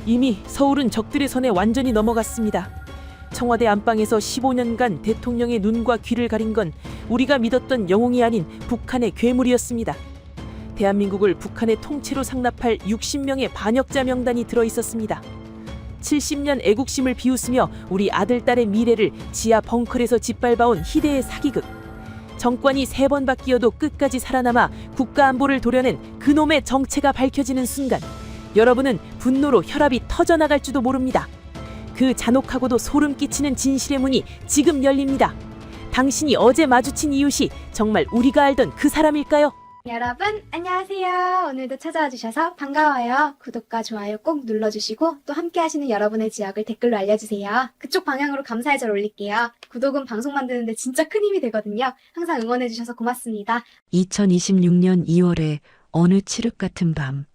이미 서울은 적들의 손에 완전히 넘어갔습니다. 청와대 안방에서 15년간 대통령의 눈과 귀를 가린 건 우리가 믿었던 영웅이 아닌 북한의 괴물이었습니다. 대한민국을 북한의 통째로 상납할 60명의 반역자 명단이 들어있었습니다. 70년 애국심을 비웃으며 우리 아들, 딸의 미래를 지하 벙커에서 짓밟아온 희대의 사기극. 정권이 3번 바뀌어도 끝까지 살아남아 국가안보를 도려낸 그놈의 정체가 밝혀지는 순간 여러분은 분노로 혈압이 터져나갈지도 모릅니다. 그 잔혹하고도 소름 끼치는 진실의 문이 지금 열립니다. 당신이 어제 마주친 이웃이 정말 우리가 알던 그 사람일까요? 여러분 안녕하세요. 오늘도 찾아와 주셔서 반가워요. 구독과 좋아요 꼭 눌러주시고 또 함께 하시는 여러분의 지역을 댓글로 알려주세요. 그쪽 방향으로 감사의 절 올릴게요. 구독은 방송 만드는데 진짜 큰 힘이 되거든요. 항상 응원해 주셔서 고맙습니다. 2026년 2월에 어느 칠흑 같은 밤,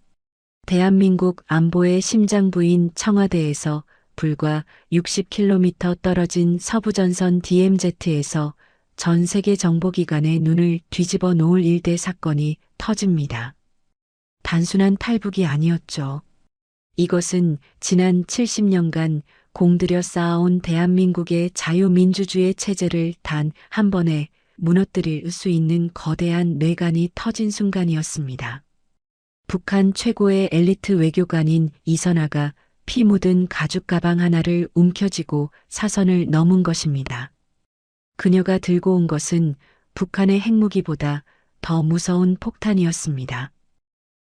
대한민국 안보의 심장부인 청와대에서 불과 60km 떨어진 서부전선 DMZ에서 전 세계 정보기관의 눈을 뒤집어 놓을 일대 사건이 터집니다. 단순한 탈북이 아니었죠. 이것은 지난 70년간 공들여 쌓아온 대한민국의 자유민주주의 체제를 단 한 번에 무너뜨릴 수 있는 거대한 뇌관이 터진 순간이었습니다. 북한 최고의 엘리트 외교관인 이선아가 피 묻은 가죽 가방 하나를 움켜쥐고 사선을 넘은 것입니다. 그녀가 들고 온 것은 북한의 핵무기보다 더 무서운 폭탄이었습니다.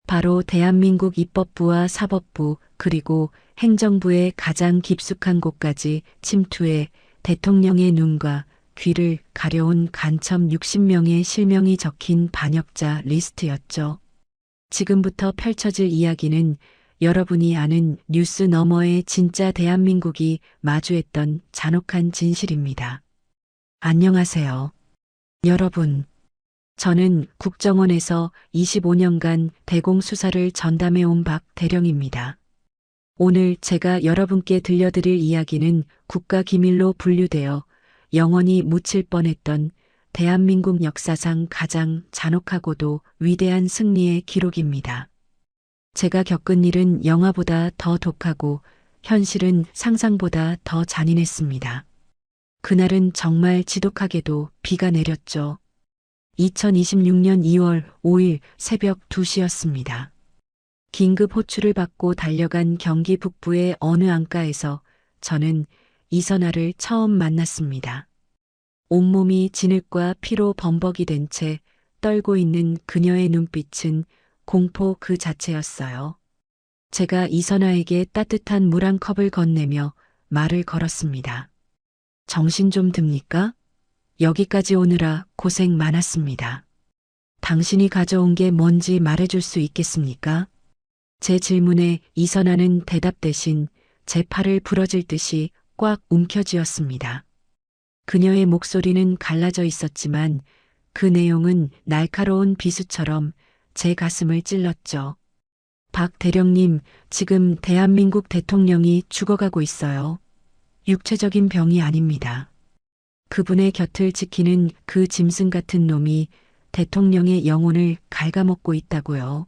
바로 대한민국 입법부와 사법부 그리고 행정부의 가장 깊숙한 곳까지 침투해 대통령의 눈과 귀를 가려온 간첩 60명의 실명이 적힌 반역자 리스트였죠. 지금부터 펼쳐질 이야기는 여러분이 아는 뉴스 너머의 진짜 대한민국이 마주했던 잔혹한 진실입니다. 안녕하세요. 여러분. 저는 국정원에서 25년간 대공수사를 전담해온 박 대령입니다. 오늘 제가 여러분께 들려드릴 이야기는 국가기밀로 분류되어 영원히 묻힐 뻔했던 대한민국 역사상 가장 잔혹하고도 위대한 승리의 기록입니다. 제가 겪은 일은 영화보다 더 독하고 현실은 상상보다 더 잔인했습니다. 그날은 정말 지독하게도 비가 내렸죠. 2026년 2월 5일 새벽 2시였습니다. 긴급 호출을 받고 달려간 경기 북부의 어느 안가에서 저는 이선아를 처음 만났습니다. 온몸이 진흙과 피로 범벅이 된 채 떨고 있는 그녀의 눈빛은 공포 그 자체였어요. 제가 이선아에게 따뜻한 물 한 컵을 건네며 말을 걸었습니다. 정신 좀 듭니까? 여기까지 오느라 고생 많았습니다. 당신이 가져온 게 뭔지 말해줄 수 있겠습니까? 제 질문에 이선아는 대답 대신 제 팔을 부러질 듯이 꽉 움켜쥐었습니다. 그녀의 목소리는 갈라져 있었지만 그 내용은 날카로운 비수처럼 제 가슴을 찔렀죠. 박 대령님, 지금 대한민국 대통령이 죽어가고 있어요. 육체적인 병이 아닙니다. 그분의 곁을 지키는 그 짐승 같은 놈이 대통령의 영혼을 갉아먹고 있다고요.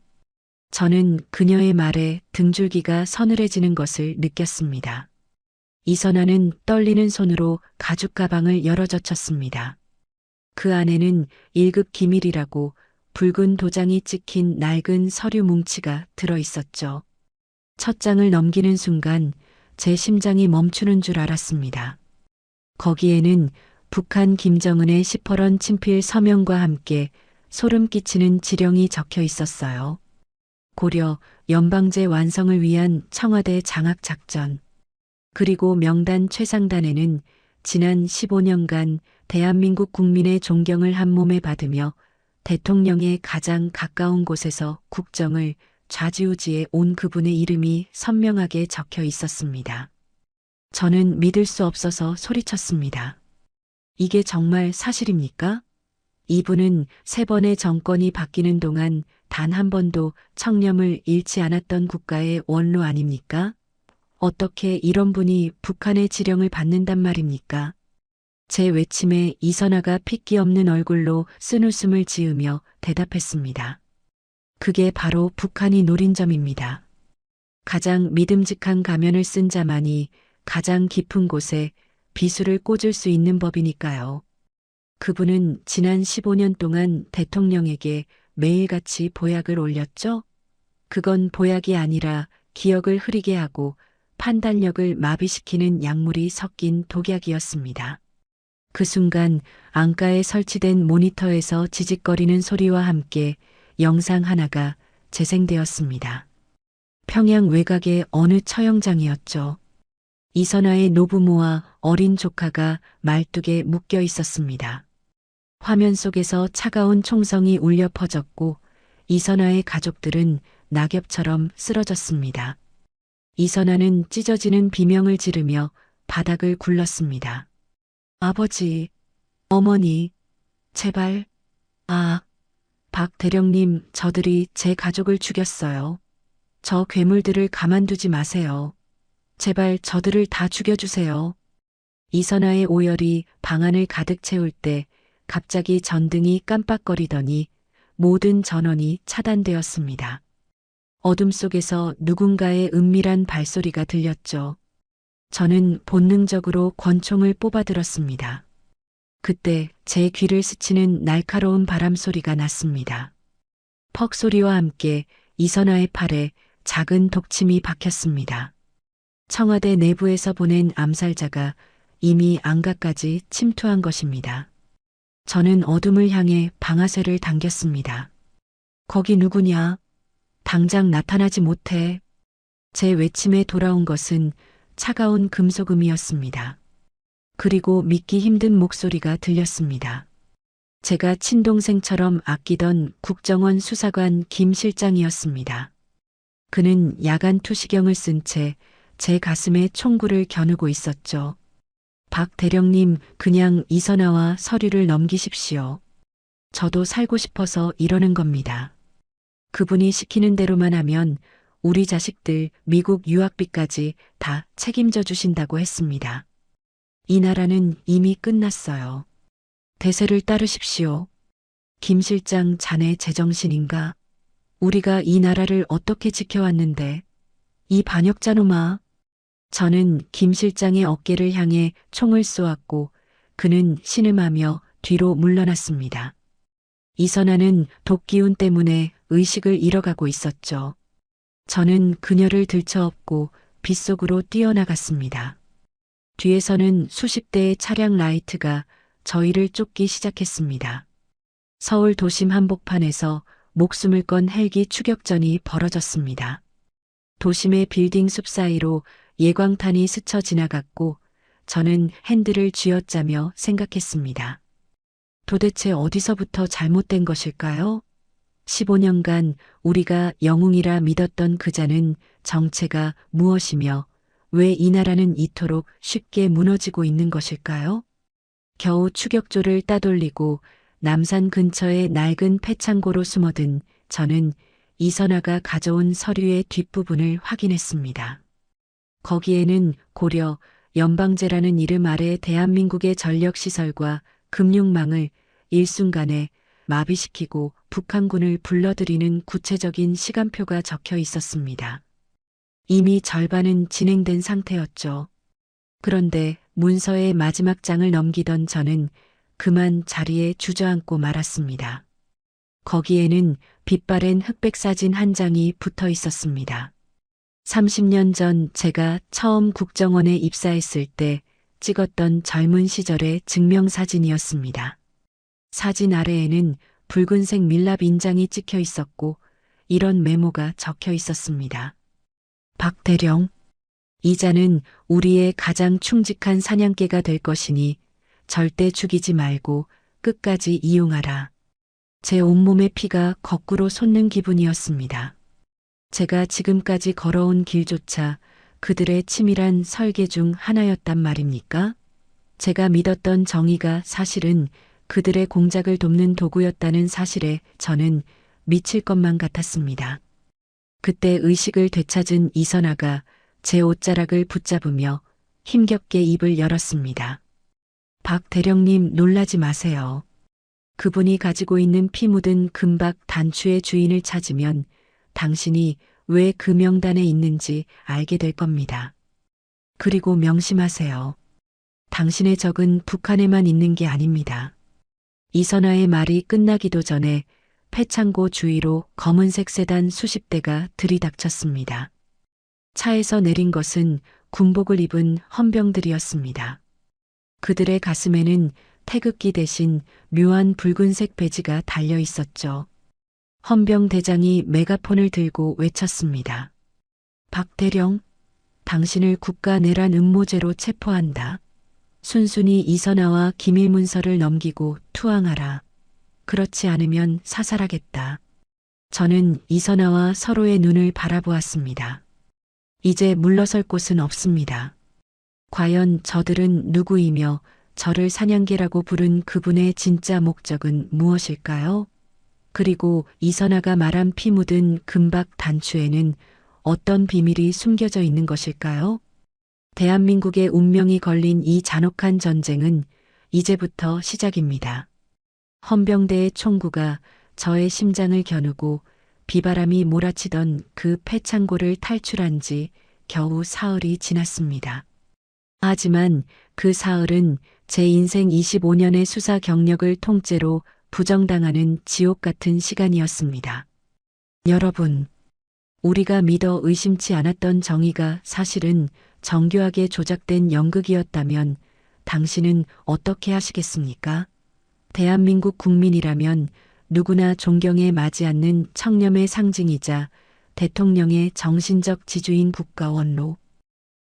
저는 그녀의 말에 등줄기가 서늘해지는 것을 느꼈습니다. 이선아는 떨리는 손으로 가죽 가방을 열어젖혔습니다. 그 안에는 1급 기밀이라고 붉은 도장이 찍힌 낡은 서류 뭉치가 들어있었죠. 첫 장을 넘기는 순간 제 심장이 멈추는 줄 알았습니다. 거기에는 북한 김정은의 시퍼런 친필 서명과 함께 소름 끼치는 지령이 적혀 있었어요. 고려 연방제 완성을 위한 청와대 장악작전. 그리고 명단 최상단에는 지난 15년간 대한민국 국민의 존경을 한 몸에 받으며 대통령의 가장 가까운 곳에서 국정을 좌지우지해 온 그분의 이름이 선명하게 적혀 있었습니다. 저는 믿을 수 없어서 소리쳤습니다. 이게 정말 사실입니까? 이분은 3번의 정권이 바뀌는 동안 단 한 번도 청렴을 잃지 않았던 국가의 원로 아닙니까? 어떻게 이런 분이 북한의 지령을 받는단 말입니까? 제 외침에 이선아가 핏기 없는 얼굴로 쓴웃음을 지으며 대답했습니다. 그게 바로 북한이 노린 점입니다. 가장 믿음직한 가면을 쓴 자만이 가장 깊은 곳에 비수를 꽂을 수 있는 법이니까요. 그분은 지난 15년 동안 대통령에게 매일같이 보약을 올렸죠? 그건 보약이 아니라 기억을 흐리게 하고 판단력을 마비시키는 약물이 섞인 독약이었습니다. 그 순간 안가에 설치된 모니터에서 지직거리는 소리와 함께 영상 하나가 재생되었습니다. 평양 외곽의 어느 처형장이었죠. 이선아의 노부모와 어린 조카가 말뚝에 묶여 있었습니다. 화면 속에서 차가운 총성이 울려 퍼졌고 이선아의 가족들은 낙엽처럼 쓰러졌습니다. 이선아는 찢어지는 비명을 지르며 바닥을 굴렀습니다. 아버지, 어머니, 제발, 박 대령님, 저들이 제 가족을 죽였어요. 저 괴물들을 가만두지 마세요. 제발 저들을 다 죽여주세요. 이선아의 오열이 방 안을 가득 채울 때 갑자기 전등이 깜빡거리더니 모든 전원이 차단되었습니다. 어둠 속에서 누군가의 은밀한 발소리가 들렸죠. 저는 본능적으로 권총을 뽑아들었습니다. 그때 제 귀를 스치는 날카로운 바람 소리가 났습니다. 퍽 소리와 함께 이선아의 팔에 작은 독침이 박혔습니다. 청와대 내부에서 보낸 암살자가 이미 안가까지 침투한 것입니다. 저는 어둠을 향해 방아쇠를 당겼습니다. 거기 누구냐? 당장 나타나지 못해. 제 외침에 돌아온 것은 차가운 금속음이었습니다. 그리고 믿기 힘든 목소리가 들렸습니다. 제가 친동생처럼 아끼던 국정원 수사관 김 실장이었습니다. 그는 야간 투시경을 쓴 채 제 가슴에 총구를 겨누고 있었죠. 박 대령님, 그냥 이선아와 서류를 넘기십시오. 저도 살고 싶어서 이러는 겁니다. 그분이 시키는 대로만 하면 우리 자식들 미국 유학비까지 다 책임져 주신다고 했습니다. 이 나라는 이미 끝났어요. 대세를 따르십시오. 김 실장, 자네 제정신인가? 우리가 이 나라를 어떻게 지켜왔는데. 이 반역자놈아. 저는 김 실장의 어깨를 향해 총을 쏘았고 그는 신음하며 뒤로 물러났습니다. 이선아는 독기운 때문에 의식을 잃어가고 있었죠. 저는 그녀를 들쳐업고 빗속으로 뛰어나갔습니다. 뒤에서는 수십 대의 차량 라이트가 저희를 쫓기 시작했습니다. 서울 도심 한복판에서 목숨을 건 헬기 추격전이 벌어졌습니다. 도심의 빌딩 숲 사이로 예광탄이 스쳐 지나갔고 저는 핸들을 쥐어짜며 생각했습니다. 도대체 어디서부터 잘못된 것일까요? 15년간 우리가 영웅이라 믿었던 그자는 정체가 무엇이며 왜 이 나라는 이토록 쉽게 무너지고 있는 것일까요? 겨우 추격조를 따돌리고 남산 근처의 낡은 폐창고로 숨어든 저는 이선아가 가져온 서류의 뒷부분을 확인했습니다. 거기에는 고려, 연방제라는 이름 아래 대한민국의 전력시설과 금융망을 일순간에 마비시키고 북한군을 불러들이는 구체적인 시간표가 적혀 있었습니다. 이미 절반은 진행된 상태였죠. 그런데 문서의 마지막 장을 넘기던 저는 그만 자리에 주저앉고 말았습니다. 거기에는 빛바랜 흑백 사진 한 장이 붙어 있었습니다. 30년 전 제가 처음 국정원에 입사했을 때 찍었던 젊은 시절의 증명사진이었습니다. 사진 아래에는 붉은색 밀랍 인장이 찍혀 있었고 이런 메모가 적혀 있었습니다. 박 대령, 이자는 우리의 가장 충직한 사냥개가 될 것이니 절대 죽이지 말고 끝까지 이용하라. 제 온몸의 피가 거꾸로 솟는 기분이었습니다. 제가 지금까지 걸어온 길조차 그들의 치밀한 설계 중 하나였단 말입니까? 제가 믿었던 정의가 사실은 그들의 공작을 돕는 도구였다는 사실에 저는 미칠 것만 같았습니다. 그때 의식을 되찾은 이선아가 제 옷자락을 붙잡으며 힘겹게 입을 열었습니다. 박 대령님, 놀라지 마세요. 그분이 가지고 있는 피 묻은 금박 단추의 주인을 찾으면 당신이 왜 그 명단에 있는지 알게 될 겁니다. 그리고 명심하세요. 당신의 적은 북한에만 있는 게 아닙니다. 이선아의 말이 끝나기도 전에 폐창고 주위로 검은색 세단 수십 대가 들이닥쳤습니다. 차에서 내린 것은 군복을 입은 헌병들이었습니다. 그들의 가슴에는 태극기 대신 묘한 붉은색 배지가 달려 있었죠. 헌병 대장이 메가폰을 들고 외쳤습니다. 박대령, 당신을 국가 내란 음모죄로 체포한다. 순순히 이선아와 기밀 문서를 넘기고 투항하라. 그렇지 않으면 사살하겠다. 저는 이선아와 서로의 눈을 바라보았습니다. 이제 물러설 곳은 없습니다. 과연 저들은 누구이며 저를 사냥개라고 부른 그분의 진짜 목적은 무엇일까요? 그리고 이선아가 말한 피 묻은 금박 단추에는 어떤 비밀이 숨겨져 있는 것일까요? 대한민국의 운명이 걸린 이 잔혹한 전쟁은 이제부터 시작입니다. 헌병대의 총구가 저의 심장을 겨누고 비바람이 몰아치던 그 폐창고를 탈출한 지 겨우 사흘이 지났습니다. 하지만 그 사흘은 제 인생 25년의 수사 경력을 통째로 부정당하는 지옥 같은 시간이었습니다. 여러분, 우리가 믿어 의심치 않았던 정의가 사실은 정교하게 조작된 연극이었다면 당신은 어떻게 하시겠습니까? 대한민국 국민이라면 누구나 존경에 마지 않는 청렴의 상징이자 대통령의 정신적 지주인 국가원로.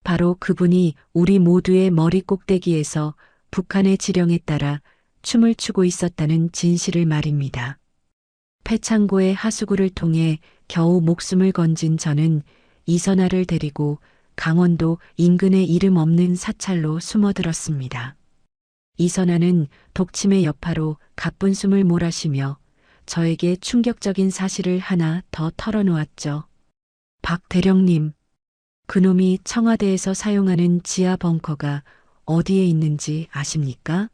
바로 그분이 우리 모두의 머리 꼭대기에서 북한의 지령에 따라 춤을 추고 있었다는 진실을 말입니다. 폐창고의 하수구를 통해 겨우 목숨을 건진 저는 이선아를 데리고 강원도 인근의 이름 없는 사찰로 숨어들었습니다. 이선아는 독침의 여파로 가쁜 숨을 몰아쉬며 저에게 충격적인 사실을 하나 더 털어놓았죠. 박 대령님, 그놈이 청와대에서 사용하는 지하 벙커가 어디에 있는지 아십니까?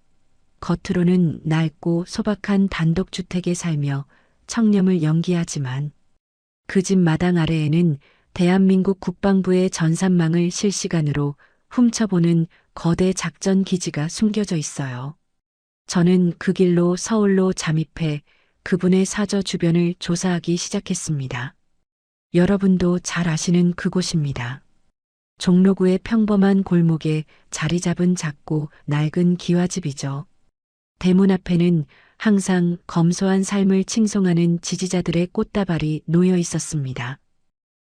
겉으로는 낡고 소박한 단독주택에 살며 청렴을 연기하지만 그 집 마당 아래에는 대한민국 국방부의 전산망을 실시간으로 훔쳐보는 거대 작전 기지가 숨겨져 있어요. 저는 그 길로 서울로 잠입해 그분의 사저 주변을 조사하기 시작했습니다. 여러분도 잘 아시는 그곳입니다. 종로구의 평범한 골목에 자리 잡은 작고 낡은 기와집이죠. 대문 앞에는 항상 검소한 삶을 칭송하는 지지자들의 꽃다발이 놓여 있었습니다.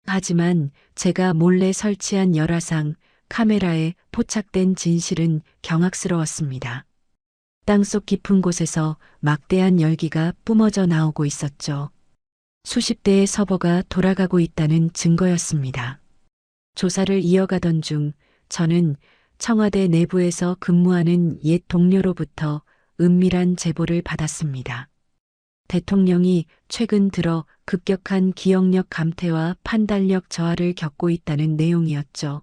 하지만 제가 몰래 설치한 열화상 카메라에 포착된 진실은 경악스러웠습니다. 땅속 깊은 곳에서 막대한 열기가 뿜어져 나오고 있었죠. 수십 대의 서버가 돌아가고 있다는 증거였습니다. 조사를 이어가던 중 저는 청와대 내부에서 근무하는 옛 동료로부터 은밀한 제보를 받았습니다. 대통령이 최근 들어 급격한 기억력 감퇴와 판단력 저하를 겪고 있다는 내용이었죠.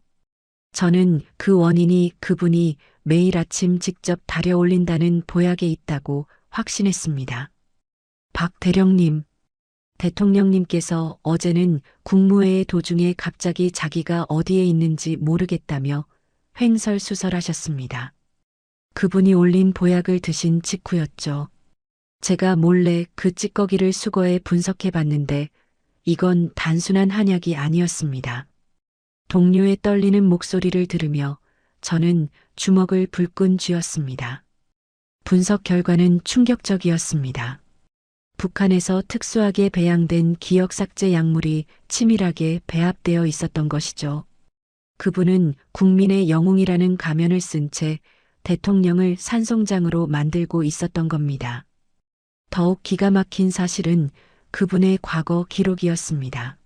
저는 그 원인이 그분이 매일 아침 직접 달여올린다는 보약에 있다고 확신했습니다. 박 대령님, 대통령님께서 어제는 국무회의 도중에 갑자기 자기가 어디에 있는지 모르겠다며 횡설수설하셨습니다. 그분이 올린 보약을 드신 직후였죠. 제가 몰래 그 찌꺼기를 수거해 분석해 봤는데 이건 단순한 한약이 아니었습니다. 동료의 떨리는 목소리를 들으며 저는 주먹을 불끈 쥐었습니다. 분석 결과는 충격적이었습니다. 북한에서 특수하게 배양된 기억 삭제 약물이 치밀하게 배합되어 있었던 것이죠. 그분은 국민의 영웅이라는 가면을 쓴 채 대통령을 산송장으로 만들고 있었던 겁니다. 더욱 기가 막힌 사실은 그분의 과거 기록이었습니다.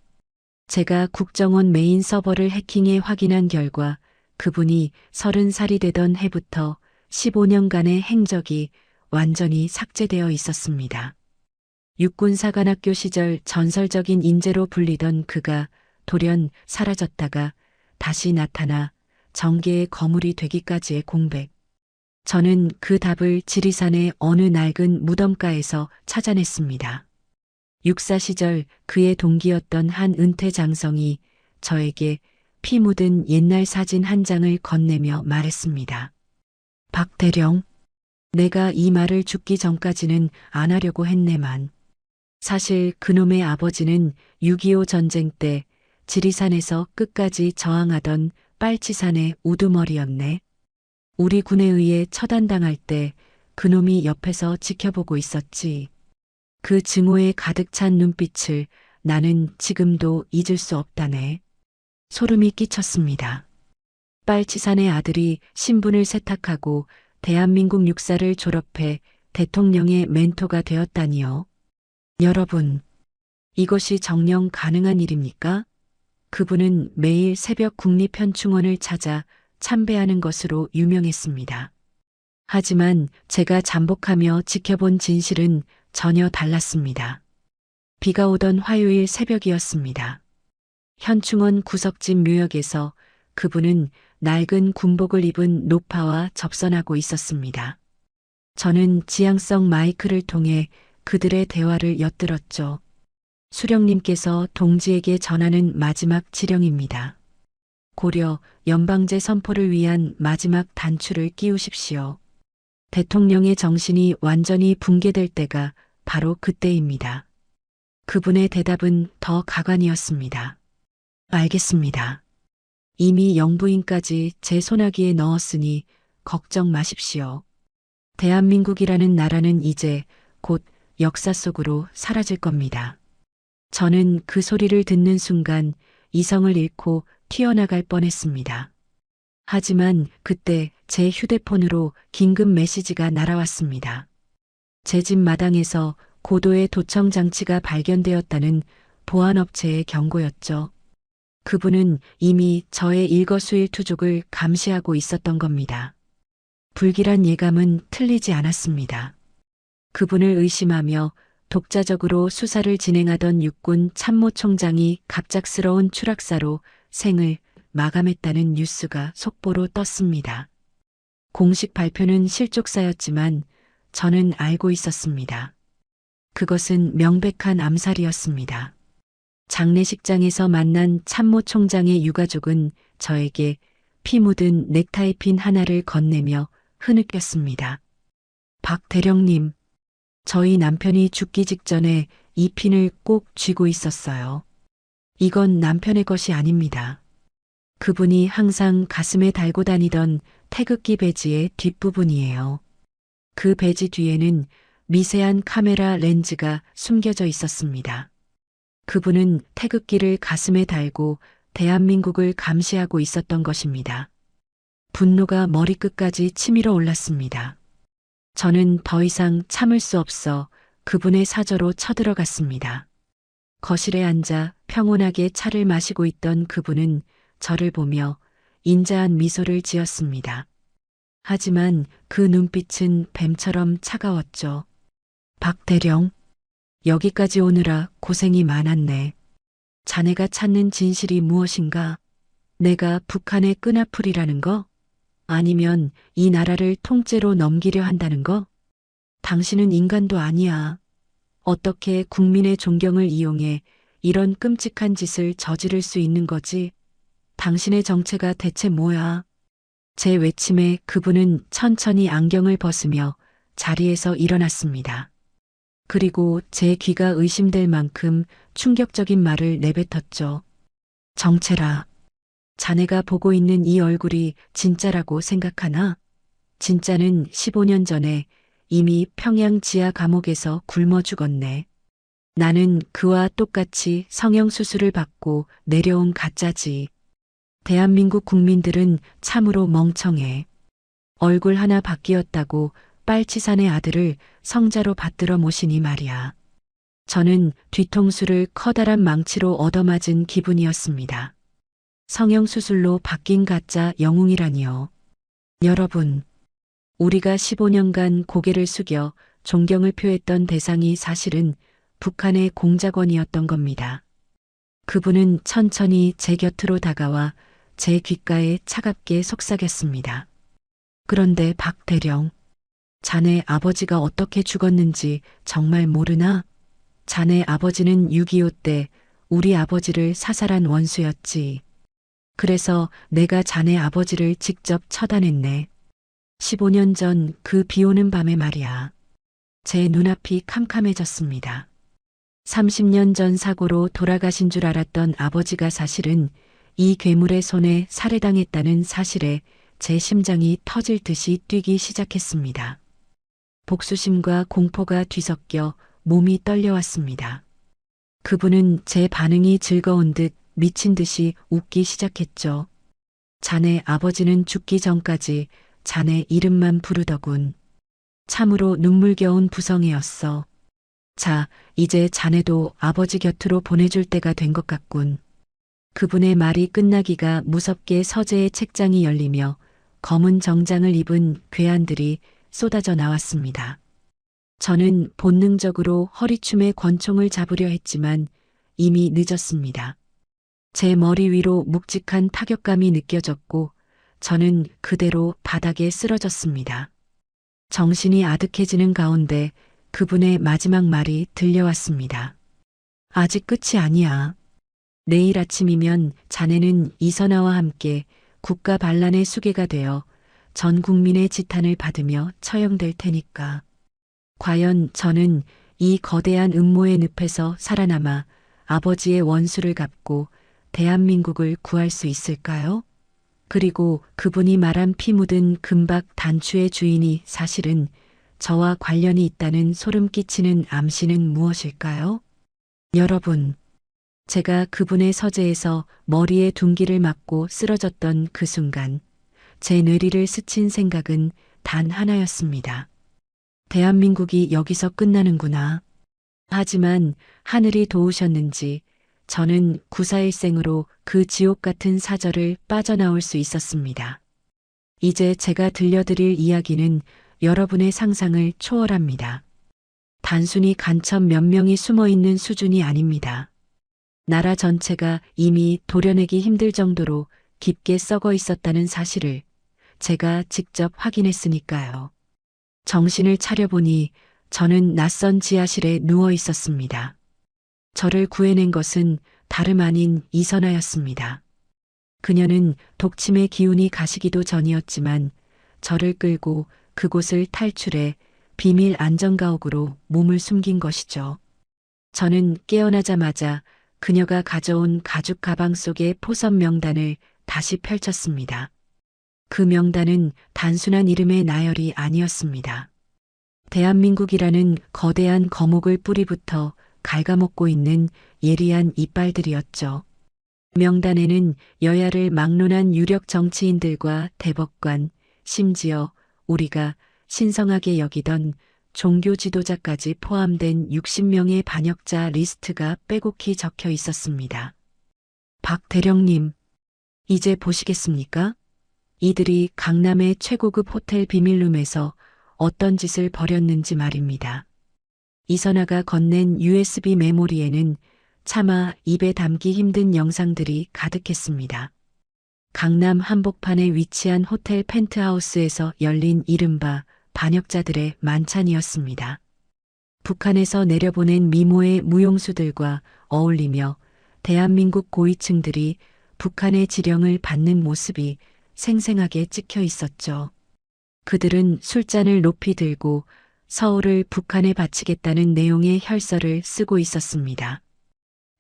제가 국정원 메인 서버를 해킹해 확인한 결과 그분이 30살이 되던 해부터 15년간의 행적이 완전히 삭제되어 있었습니다. 육군사관학교 시절 전설적인 인재로 불리던 그가 돌연 사라졌다가 다시 나타나 정계의 거물이 되기까지의 공백. 저는 그 답을 지리산의 어느 낡은 무덤가에서 찾아냈습니다. 육사 시절 그의 동기였던 한 은퇴 장성이 저에게 피 묻은 옛날 사진 한 장을 건네며 말했습니다. 박 대령, 내가 이 말을 죽기 전까지는 안 하려고 했네만. 사실 그놈의 아버지는 6.25 전쟁 때 지리산에서 끝까지 저항하던 빨치산의 우두머리였네. 우리 군에 의해 처단당할 때 그놈이 옆에서 지켜보고 있었지. 그 증오에 가득 찬 눈빛을 나는 지금도 잊을 수 없다네. 소름이 끼쳤습니다. 빨치산의 아들이 신분을 세탁하고 대한민국 육사를 졸업해 대통령의 멘토가 되었다니요. 여러분, 이것이 정녕 가능한 일입니까? 그분은 매일 새벽 국립현충원을 찾아 참배하는 것으로 유명했습니다. 하지만 제가 잠복하며 지켜본 진실은 전혀 달랐습니다. 비가 오던 화요일 새벽이었습니다. 현충원 구석진 묘역에서 그분은 낡은 군복을 입은 노파와 접선하고 있었습니다. 저는 지향성 마이크를 통해 그들의 대화를 엿들었죠. 수령님께서 동지에게 전하는 마지막 지령입니다. 고려 연방제 선포를 위한 마지막 단추를 끼우십시오. 대통령의 정신이 완전히 붕괴될 때가 바로 그때입니다. 그분의 대답은 더 가관이었습니다. 알겠습니다. 이미 영부인까지 제 소나기에 넣었으니 걱정 마십시오. 대한민국이라는 나라는 이제 곧 역사 속으로 사라질 겁니다. 저는 그 소리를 듣는 순간 이성을 잃고 튀어나갈 뻔했습니다. 하지만 그때 제 휴대폰으로 긴급 메시지가 날아왔습니다. 제 집 마당에서 고도의 도청 장치가 발견되었다는 보안업체의 경고였죠. 그분은 이미 저의 일거수일투족을 감시하고 있었던 겁니다. 불길한 예감은 틀리지 않았습니다. 그분을 의심하며 독자적으로 수사를 진행하던 육군 참모총장이 갑작스러운 추락사로 생을 마감했다는 뉴스가 속보로 떴습니다. 공식 발표는 실족사였지만 저는 알고 있었습니다. 그것은 명백한 암살이었습니다. 장례식장에서 만난 참모총장의 유가족은 저에게 피 묻은 넥타이 핀 하나를 건네며 흐느꼈습니다. 박 대령님, 저희 남편이 죽기 직전에 이 핀을 꼭 쥐고 있었어요. 이건 남편의 것이 아닙니다. 그분이 항상 가슴에 달고 다니던 태극기 배지의 뒷부분이에요. 그 배지 뒤에는 미세한 카메라 렌즈가 숨겨져 있었습니다. 그분은 태극기를 가슴에 달고 대한민국을 감시하고 있었던 것입니다. 분노가 머리끝까지 치밀어 올랐습니다. 저는 더 이상 참을 수 없어 그분의 사저로 쳐들어갔습니다. 거실에 앉아 평온하게 차를 마시고 있던 그분은 저를 보며 인자한 미소를 지었습니다. 하지만 그 눈빛은 뱀처럼 차가웠죠. 박 대령, 여기까지 오느라 고생이 많았네. 자네가 찾는 진실이 무엇인가? 내가 북한의 끈앞풀이라는 거? 아니면 이 나라를 통째로 넘기려 한다는 거? 당신은 인간도 아니야. 어떻게 국민의 존경을 이용해 이런 끔찍한 짓을 저지를 수 있는 거지? 당신의 정체가 대체 뭐야? 제 외침에 그분은 천천히 안경을 벗으며 자리에서 일어났습니다. 그리고 제 귀가 의심될 만큼 충격적인 말을 내뱉었죠. 정체라. 자네가 보고 있는 이 얼굴이 진짜라고 생각하나? 진짜는 15년 전에 이미 평양 지하 감옥에서 굶어 죽었네. 나는 그와 똑같이 성형수술을 받고 내려온 가짜지. 대한민국 국민들은 참으로 멍청해. 얼굴 하나 바뀌었다고 빨치산의 아들을 성자로 받들어 모시니 말이야. 저는 뒤통수를 커다란 망치로 얻어맞은 기분이었습니다. 성형수술로 바뀐 가짜 영웅이라니요. 여러분, 우리가 15년간 고개를 숙여 존경을 표했던 대상이 사실은 북한의 공작원이었던 겁니다. 그분은 천천히 제 곁으로 다가와 제 귓가에 차갑게 속삭였습니다. 그런데 박 대령, 자네 아버지가 어떻게 죽었는지 정말 모르나? 자네 아버지는 6.25 때 우리 아버지를 사살한 원수였지. 그래서 내가 자네 아버지를 직접 처단했네. 15년 전 그 비오는 밤에 말이야. 제 눈앞이 캄캄해졌습니다. 30년 전 사고로 돌아가신 줄 알았던 아버지가 사실은 이 괴물의 손에 살해당했다는 사실에 제 심장이 터질 듯이 뛰기 시작했습니다. 복수심과 공포가 뒤섞여 몸이 떨려왔습니다. 그분은 제 반응이 즐거운 듯 미친 듯이 웃기 시작했죠. 자네 아버지는 죽기 전까지 자네 이름만 부르더군. 참으로 눈물겨운 부성애였어. 자, 이제 자네도 아버지 곁으로 보내줄 때가 된 것 같군. 그분의 말이 끝나기가 무섭게 서재의 책장이 열리며 검은 정장을 입은 괴한들이 쏟아져 나왔습니다. 저는 본능적으로 허리춤에 권총을 잡으려 했지만 이미 늦었습니다. 제 머리 위로 묵직한 타격감이 느껴졌고 저는 그대로 바닥에 쓰러졌습니다. 정신이 아득해지는 가운데 그분의 마지막 말이 들려왔습니다. 아직 끝이 아니야. 내일 아침이면 자네는 이선아와 함께 국가 반란의 수괴가 되어 전 국민의 지탄을 받으며 처형될 테니까. 과연 저는 이 거대한 음모의 늪에서 살아남아 아버지의 원수를 갚고 대한민국을 구할 수 있을까요? 그리고 그분이 말한 피 묻은 금박 단추의 주인이 사실은 저와 관련이 있다는 소름 끼치는 암시는 무엇일까요? 여러분, 제가 그분의 서재에서 머리에 둔기를 맞고 쓰러졌던 그 순간 제 뇌리를 스친 생각은 단 하나였습니다. 대한민국이 여기서 끝나는구나. 하지만 하늘이 도우셨는지 저는 구사일생으로 그 지옥 같은 사절을 빠져나올 수 있었습니다. 이제 제가 들려드릴 이야기는 여러분의 상상을 초월합니다. 단순히 간첩 몇 명이 숨어 있는 수준이 아닙니다. 나라 전체가 이미 도려내기 힘들 정도로 깊게 썩어 있었다는 사실을 제가 직접 확인했으니까요. 정신을 차려보니 저는 낯선 지하실에 누워 있었습니다. 저를 구해낸 것은 다름 아닌 이선아였습니다. 그녀는 독침의 기운이 가시기도 전이었지만 저를 끌고 그곳을 탈출해 비밀 안전가옥으로 몸을 숨긴 것이죠. 저는 깨어나자마자 그녀가 가져온 가죽 가방 속의 포섭 명단을 다시 펼쳤습니다. 그 명단은 단순한 이름의 나열이 아니었습니다. 대한민국이라는 거대한 거목을 뿌리부터 갉아먹고 있는 예리한 이빨들이었죠. 명단에는 여야를 막론한 유력 정치인들과 대법관, 심지어 우리가 신성하게 여기던 종교 지도자까지 포함된 60명의 반역자 리스트가 빼곡히 적혀 있었습니다. 박 대령님, 이제 보시겠습니까? 이들이 강남의 최고급 호텔 비밀룸에서 어떤 짓을 벌였는지 말입니다. 이선아가 건넨 USB 메모리에는 차마 입에 담기 힘든 영상들이 가득했습니다. 강남 한복판에 위치한 호텔 펜트하우스에서 열린 이른바 반역자들의 만찬이었습니다. 북한에서 내려보낸 미모의 무용수들과 어울리며 대한민국 고위층들이 북한의 지령을 받는 모습이 생생하게 찍혀 있었죠. 그들은 술잔을 높이 들고 서울을 북한에 바치겠다는 내용의 혈서를 쓰고 있었습니다.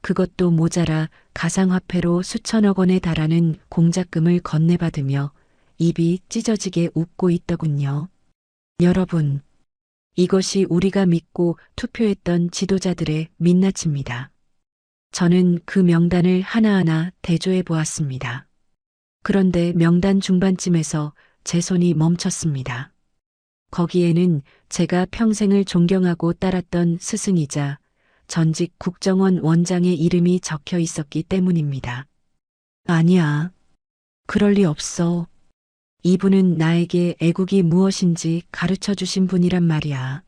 그것도 모자라 가상화폐로 수천억 원에 달하는 공작금을 건네받으며 입이 찢어지게 웃고 있더군요. 여러분, 이것이 우리가 믿고 투표했던 지도자들의 민낯입니다. 저는 그 명단을 하나하나 대조해 보았습니다. 그런데 명단 중반쯤에서 제 손이 멈췄습니다. 거기에는 제가 평생을 존경하고 따랐던 스승이자 전직 국정원 원장의 이름이 적혀 있었기 때문입니다. 아니야. 그럴 리 없어. 이분은 나에게 애국이 무엇인지 가르쳐 주신 분이란 말이야.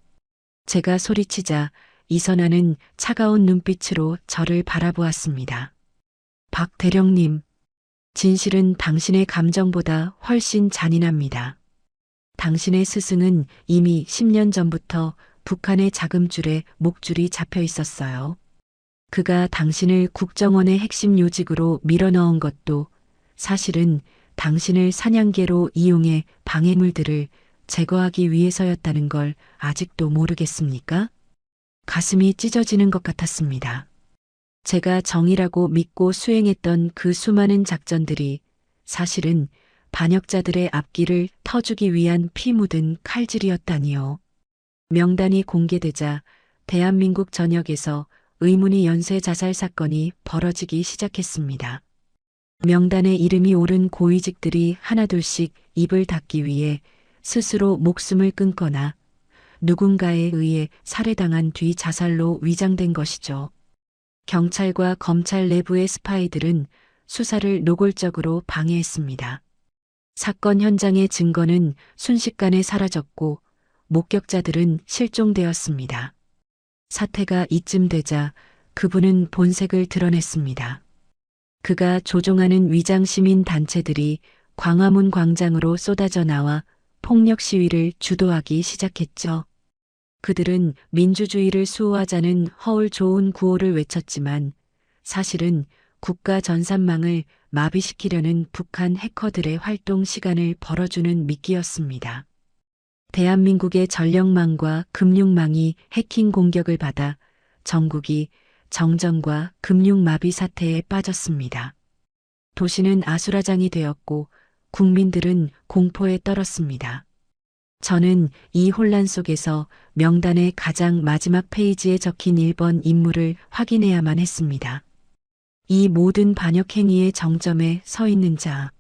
제가 소리치자 이선아는 차가운 눈빛으로 저를 바라보았습니다. 박 대령님, 진실은 당신의 감정보다 훨씬 잔인합니다. 당신의 스승은 이미 10년 전부터 북한의 자금줄에 목줄이 잡혀 있었어요. 그가 당신을 국정원의 핵심 요직으로 밀어넣은 것도 사실은 당신을 사냥개로 이용해 방해물들을 제거하기 위해서였다는 걸 아직도 모르겠습니까? 가슴이 찢어지는 것 같았습니다. 제가 정의라고 믿고 수행했던 그 수많은 작전들이 사실은 반역자들의 앞길을 터주기 위한 피 묻은 칼질이었다니요. 명단이 공개되자 대한민국 전역에서 의문의 연쇄 자살 사건이 벌어지기 시작했습니다. 명단에 이름이 오른 고위직들이 하나둘씩 입을 닫기 위해 스스로 목숨을 끊거나 누군가에 의해 살해당한 뒤 자살로 위장된 것이죠. 경찰과 검찰 내부의 스파이들은 수사를 노골적으로 방해했습니다. 사건 현장의 증거는 순식간에 사라졌고 목격자들은 실종되었습니다. 사태가 이쯤 되자 그분은 본색을 드러냈습니다. 그가 조종하는 위장 시민 단체들이 광화문 광장으로 쏟아져 나와 폭력 시위를 주도하기 시작했죠. 그들은 민주주의를 수호하자는 허울 좋은 구호를 외쳤지만 사실은 국가 전산망을 마비시키려는 북한 해커들의 활동 시간을 벌어주는 미끼였습니다. 대한민국의 전력망과 금융망이 해킹 공격을 받아 전국이 정전과 금융 마비 사태에 빠졌습니다. 도시는 아수라장이 되었고 국민들은 공포에 떨었습니다. 저는 이 혼란 속에서 명단의 가장 마지막 페이지에 적힌 1번 인물을 확인해야만 했습니다. 이 모든 반역 행위의 정점에 서 있는 자.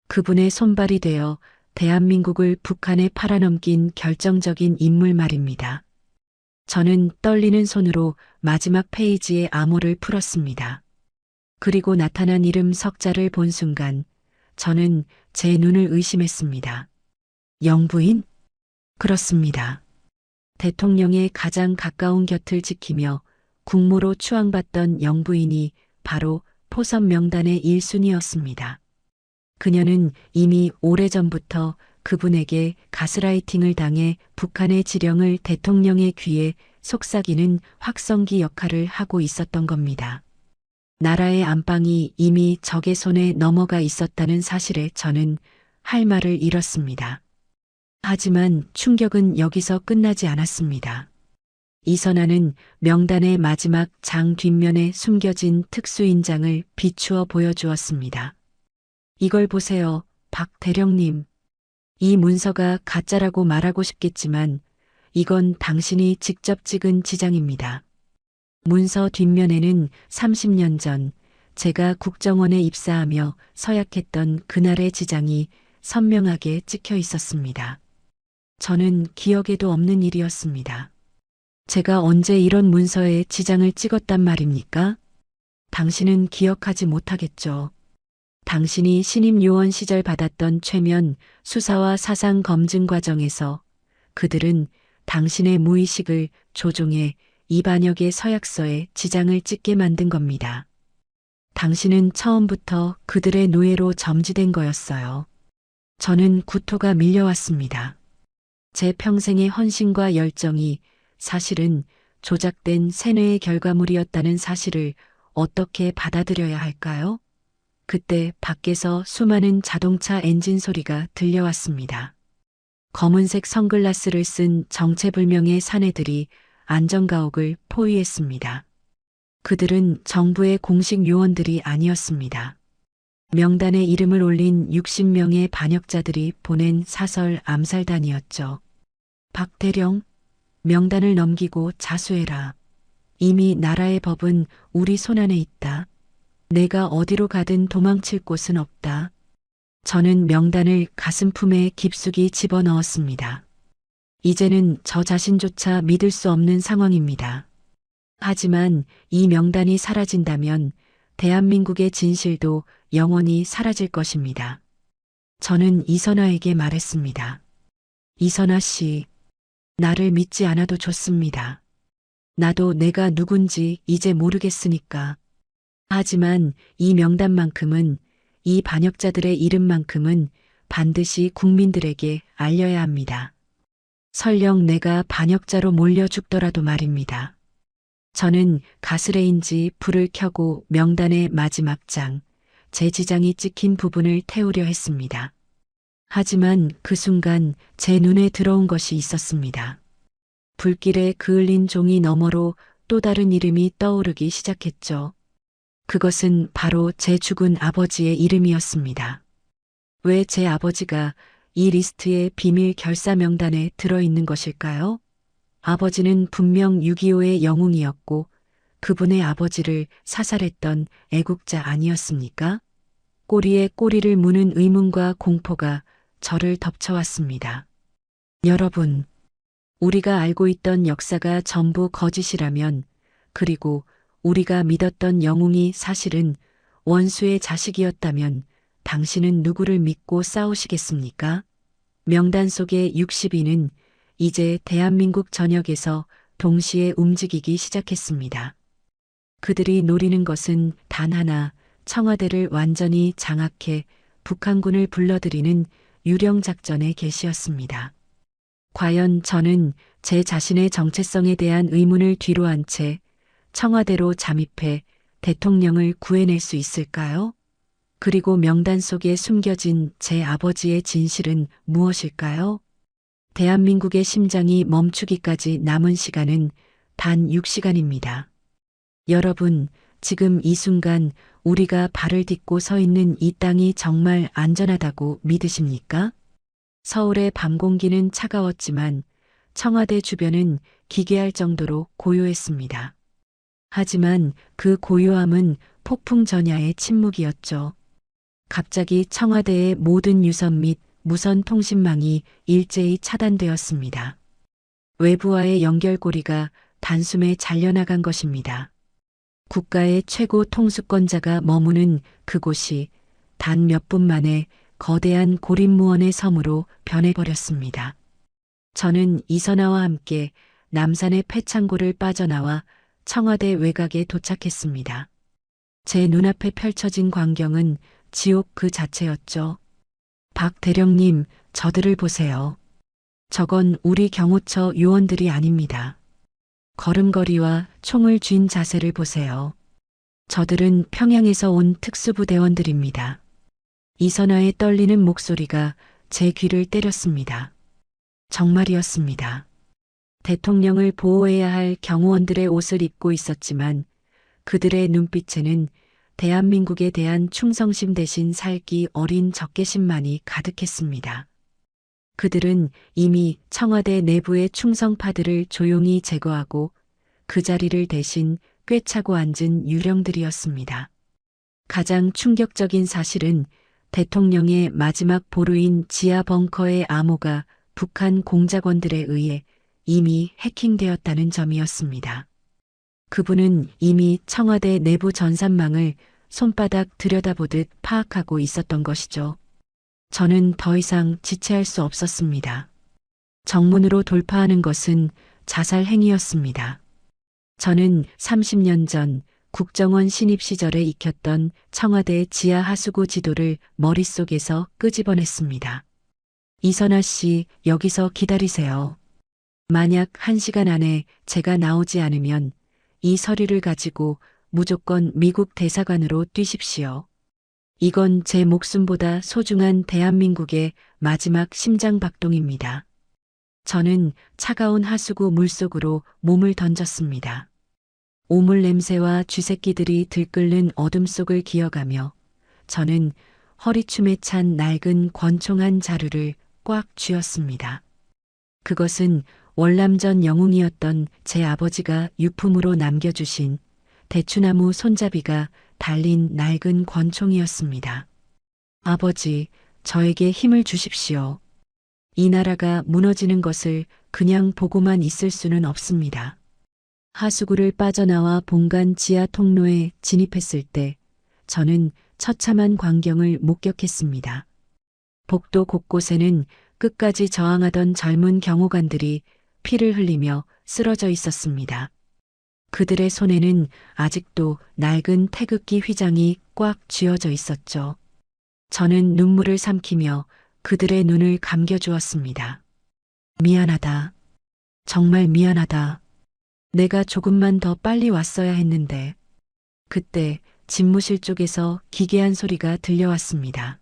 그분의 손발이 되어 대한민국을 북한에 팔아넘긴 결정적인 인물 말입니다. 저는 떨리는 손으로 마지막 페이지의 암호를 풀었습니다. 그리고 나타난 이름 석자를 본 순간 저는 제 눈을 의심했습니다. 영부인? 그렇습니다. 대통령의 가장 가까운 곁을 지키며 국모로 추앙받던 영부인이 바로 포섭 명단의 1순위였습니다. 그녀는 이미 오래전부터 그분에게 가스라이팅을 당해 북한의 지령을 대통령의 귀에 속삭이는 확성기 역할을 하고 있었던 겁니다. 나라의 안방이 이미 적의 손에 넘어가 있었다는 사실에 저는 할 말을 잃었습니다. 하지만 충격은 여기서 끝나지 않았습니다. 이선아는 명단의 마지막 장 뒷면에 숨겨진 특수인장을 비추어 보여주었습니다. 이걸 보세요, 박 대령님. 이 문서가 가짜라고 말하고 싶겠지만 이건 당신이 직접 찍은 지장입니다. 문서 뒷면에는 30년 전 제가 국정원에 입사하며 서약했던 그날의 지장이 선명하게 찍혀 있었습니다. 저는 기억에도 없는 일이었습니다. 제가 언제 이런 문서에 지장을 찍었단 말입니까? 당신은 기억하지 못하겠죠. 당신이 신임 요원 시절 받았던 최면 수사와 사상 검증 과정에서 그들은 당신의 무의식을 조종해 이반역의 서약서에 지장을 찍게 만든 겁니다. 당신은 처음부터 그들의 노예로 점지된 거였어요. 저는 구토가 밀려왔습니다. 제 평생의 헌신과 열정이 사실은 조작된 세뇌의 결과물이었다는 사실을 어떻게 받아들여야 할까요? 그때 밖에서 수많은 자동차 엔진 소리가 들려왔습니다. 검은색 선글라스를 쓴 정체불명의 사내들이 안전가옥을 포위했습니다. 그들은 정부의 공식 요원들이 아니었습니다. 명단에 이름을 올린 60명의 반역자들이 보낸 사설 암살단이었죠. 박대령, 명단을 넘기고 자수해라. 이미 나라의 법은 우리 손안에 있다. 내가 어디로 가든 도망칠 곳은 없다. 저는 명단을 가슴품에 깊숙이 집어넣었습니다. 이제는 저 자신조차 믿을 수 없는 상황입니다. 하지만 이 명단이 사라진다면 대한민국의 진실도 영원히 사라질 것입니다. 저는 이선아에게 말했습니다. 이선아 씨, 나를 믿지 않아도 좋습니다. 나도 내가 누군지 이제 모르겠으니까. 하지만 이 명단만큼은, 이 반역자들의 이름만큼은 반드시 국민들에게 알려야 합니다. 설령 내가 반역자로 몰려 죽더라도 말입니다. 저는 가스레인지 불을 켜고 명단의 마지막 장, 제 지장이 찍힌 부분을 태우려 했습니다. 하지만 그 순간 제 눈에 들어온 것이 있었습니다. 불길에 그을린 종이 너머로 또 다른 이름이 떠오르기 시작했죠. 그것은 바로 제 죽은 아버지의 이름이었습니다. 왜 제 아버지가 이 리스트의 비밀 결사 명단에 들어있는 것일까요? 아버지는 분명 6.25의 영웅이었고 그분의 아버지를 사살했던 애국자 아니었습니까? 꼬리에 꼬리를 무는 의문과 공포가 저를 덮쳐왔습니다. 여러분, 우리가 알고 있던 역사가 전부 거짓이라면, 그리고 우리가 믿었던 영웅이 사실은 원수의 자식이었다면 당신은 누구를 믿고 싸우시겠습니까? 명단 속의 60인은 이제 대한민국 전역에서 동시에 움직이기 시작했습니다. 그들이 노리는 것은 단 하나, 청와대를 완전히 장악해 북한군을 불러들이는 유령 작전의 개시였습니다. 과연 저는 제 자신의 정체성에 대한 의문을 뒤로한 채 청와대로 잠입해 대통령을 구해낼 수 있을까요? 그리고 명단 속에 숨겨진 제 아버지의 진실은 무엇일까요? 대한민국의 심장이 멈추기까지 남은 시간은 단 6시간입니다. 여러분, 지금 이 순간 우리가 발을 딛고 서 있는 이 땅이 정말 안전하다고 믿으십니까? 서울의 밤 공기는 차가웠지만 청와대 주변은 기괴할 정도로 고요했습니다. 하지만 그 고요함은 폭풍 전야의 침묵이었죠. 갑자기 청와대의 모든 유선 및 무선 통신망이 일제히 차단되었습니다. 외부와의 연결고리가 단숨에 잘려나간 것입니다. 국가의 최고 통수권자가 머무는 그곳이 단 몇 분 만에 거대한 고립무원의 섬으로 변해버렸습니다. 저는 이선아와 함께 남산의 폐창고를 빠져나와 청와대 외곽에 도착했습니다. 제 눈앞에 펼쳐진 광경은 지옥 그 자체였죠. 박 대령님, 저들을 보세요. 저건 우리 경호처 요원들이 아닙니다. 걸음걸이와 총을 쥔 자세를 보세요. 저들은 평양에서 온 특수부대원들입니다. 이선아의 떨리는 목소리가 제 귀를 때렸습니다. 정말이었습니다. 대통령을 보호해야 할 경호원들의 옷을 입고 있었지만 그들의 눈빛에는 대한민국에 대한 충성심 대신 살기 어린 적개심만이 가득했습니다. 그들은 이미 청와대 내부의 충성파들을 조용히 제거하고 그 자리를 대신 꿰차고 앉은 유령들이었습니다. 가장 충격적인 사실은 대통령의 마지막 보루인 지하 벙커의 암호가 북한 공작원들에 의해 이미 해킹되었다는 점이었습니다. 그분은 이미 청와대 내부 전산망을 손바닥 들여다보듯 파악하고 있었던 것이죠. 저는 더 이상 지체할 수 없었습니다. 정문으로 돌파하는 것은 자살 행위였습니다. 저는 30년 전 국정원 신입 시절에 익혔던 청와대 지하 하수구 지도를 머릿속에서 끄집어냈습니다. 이선아 씨, 여기서 기다리세요. 만약 1시간 안에 제가 나오지 않으면 이 서류를 가지고 무조건 미국 대사관으로 뛰십시오. 이건 제 목숨보다 소중한 대한민국의 마지막 심장박동입니다. 저는 차가운 하수구 물속으로 몸을 던졌습니다. 오물 냄새와 쥐새끼들이 들끓는 어둠 속을 기어가며 저는 허리춤에 찬 낡은 권총 한 자루를 꽉 쥐었습니다. 그것은 월남전 영웅이었던 제 아버지가 유품으로 남겨주신 대추나무 손잡이가 달린 낡은 권총이었습니다. 아버지, 저에게 힘을 주십시오. 이 나라가 무너지는 것을 그냥 보고만 있을 수는 없습니다. 하수구를 빠져나와 본관 지하 통로에 진입했을 때 저는 처참한 광경을 목격했습니다. 복도 곳곳에는 끝까지 저항하던 젊은 경호관들이 피를 흘리며 쓰러져 있었습니다. 그들의 손에는 아직도 낡은 태극기 휘장이 꽉 쥐어져 있었죠. 저는 눈물을 삼키며 그들의 눈을 감겨주었습니다. 미안하다. 정말 미안하다. 내가 조금만 더 빨리 왔어야 했는데. 그때 집무실 쪽에서 기괴한 소리가 들려왔습니다.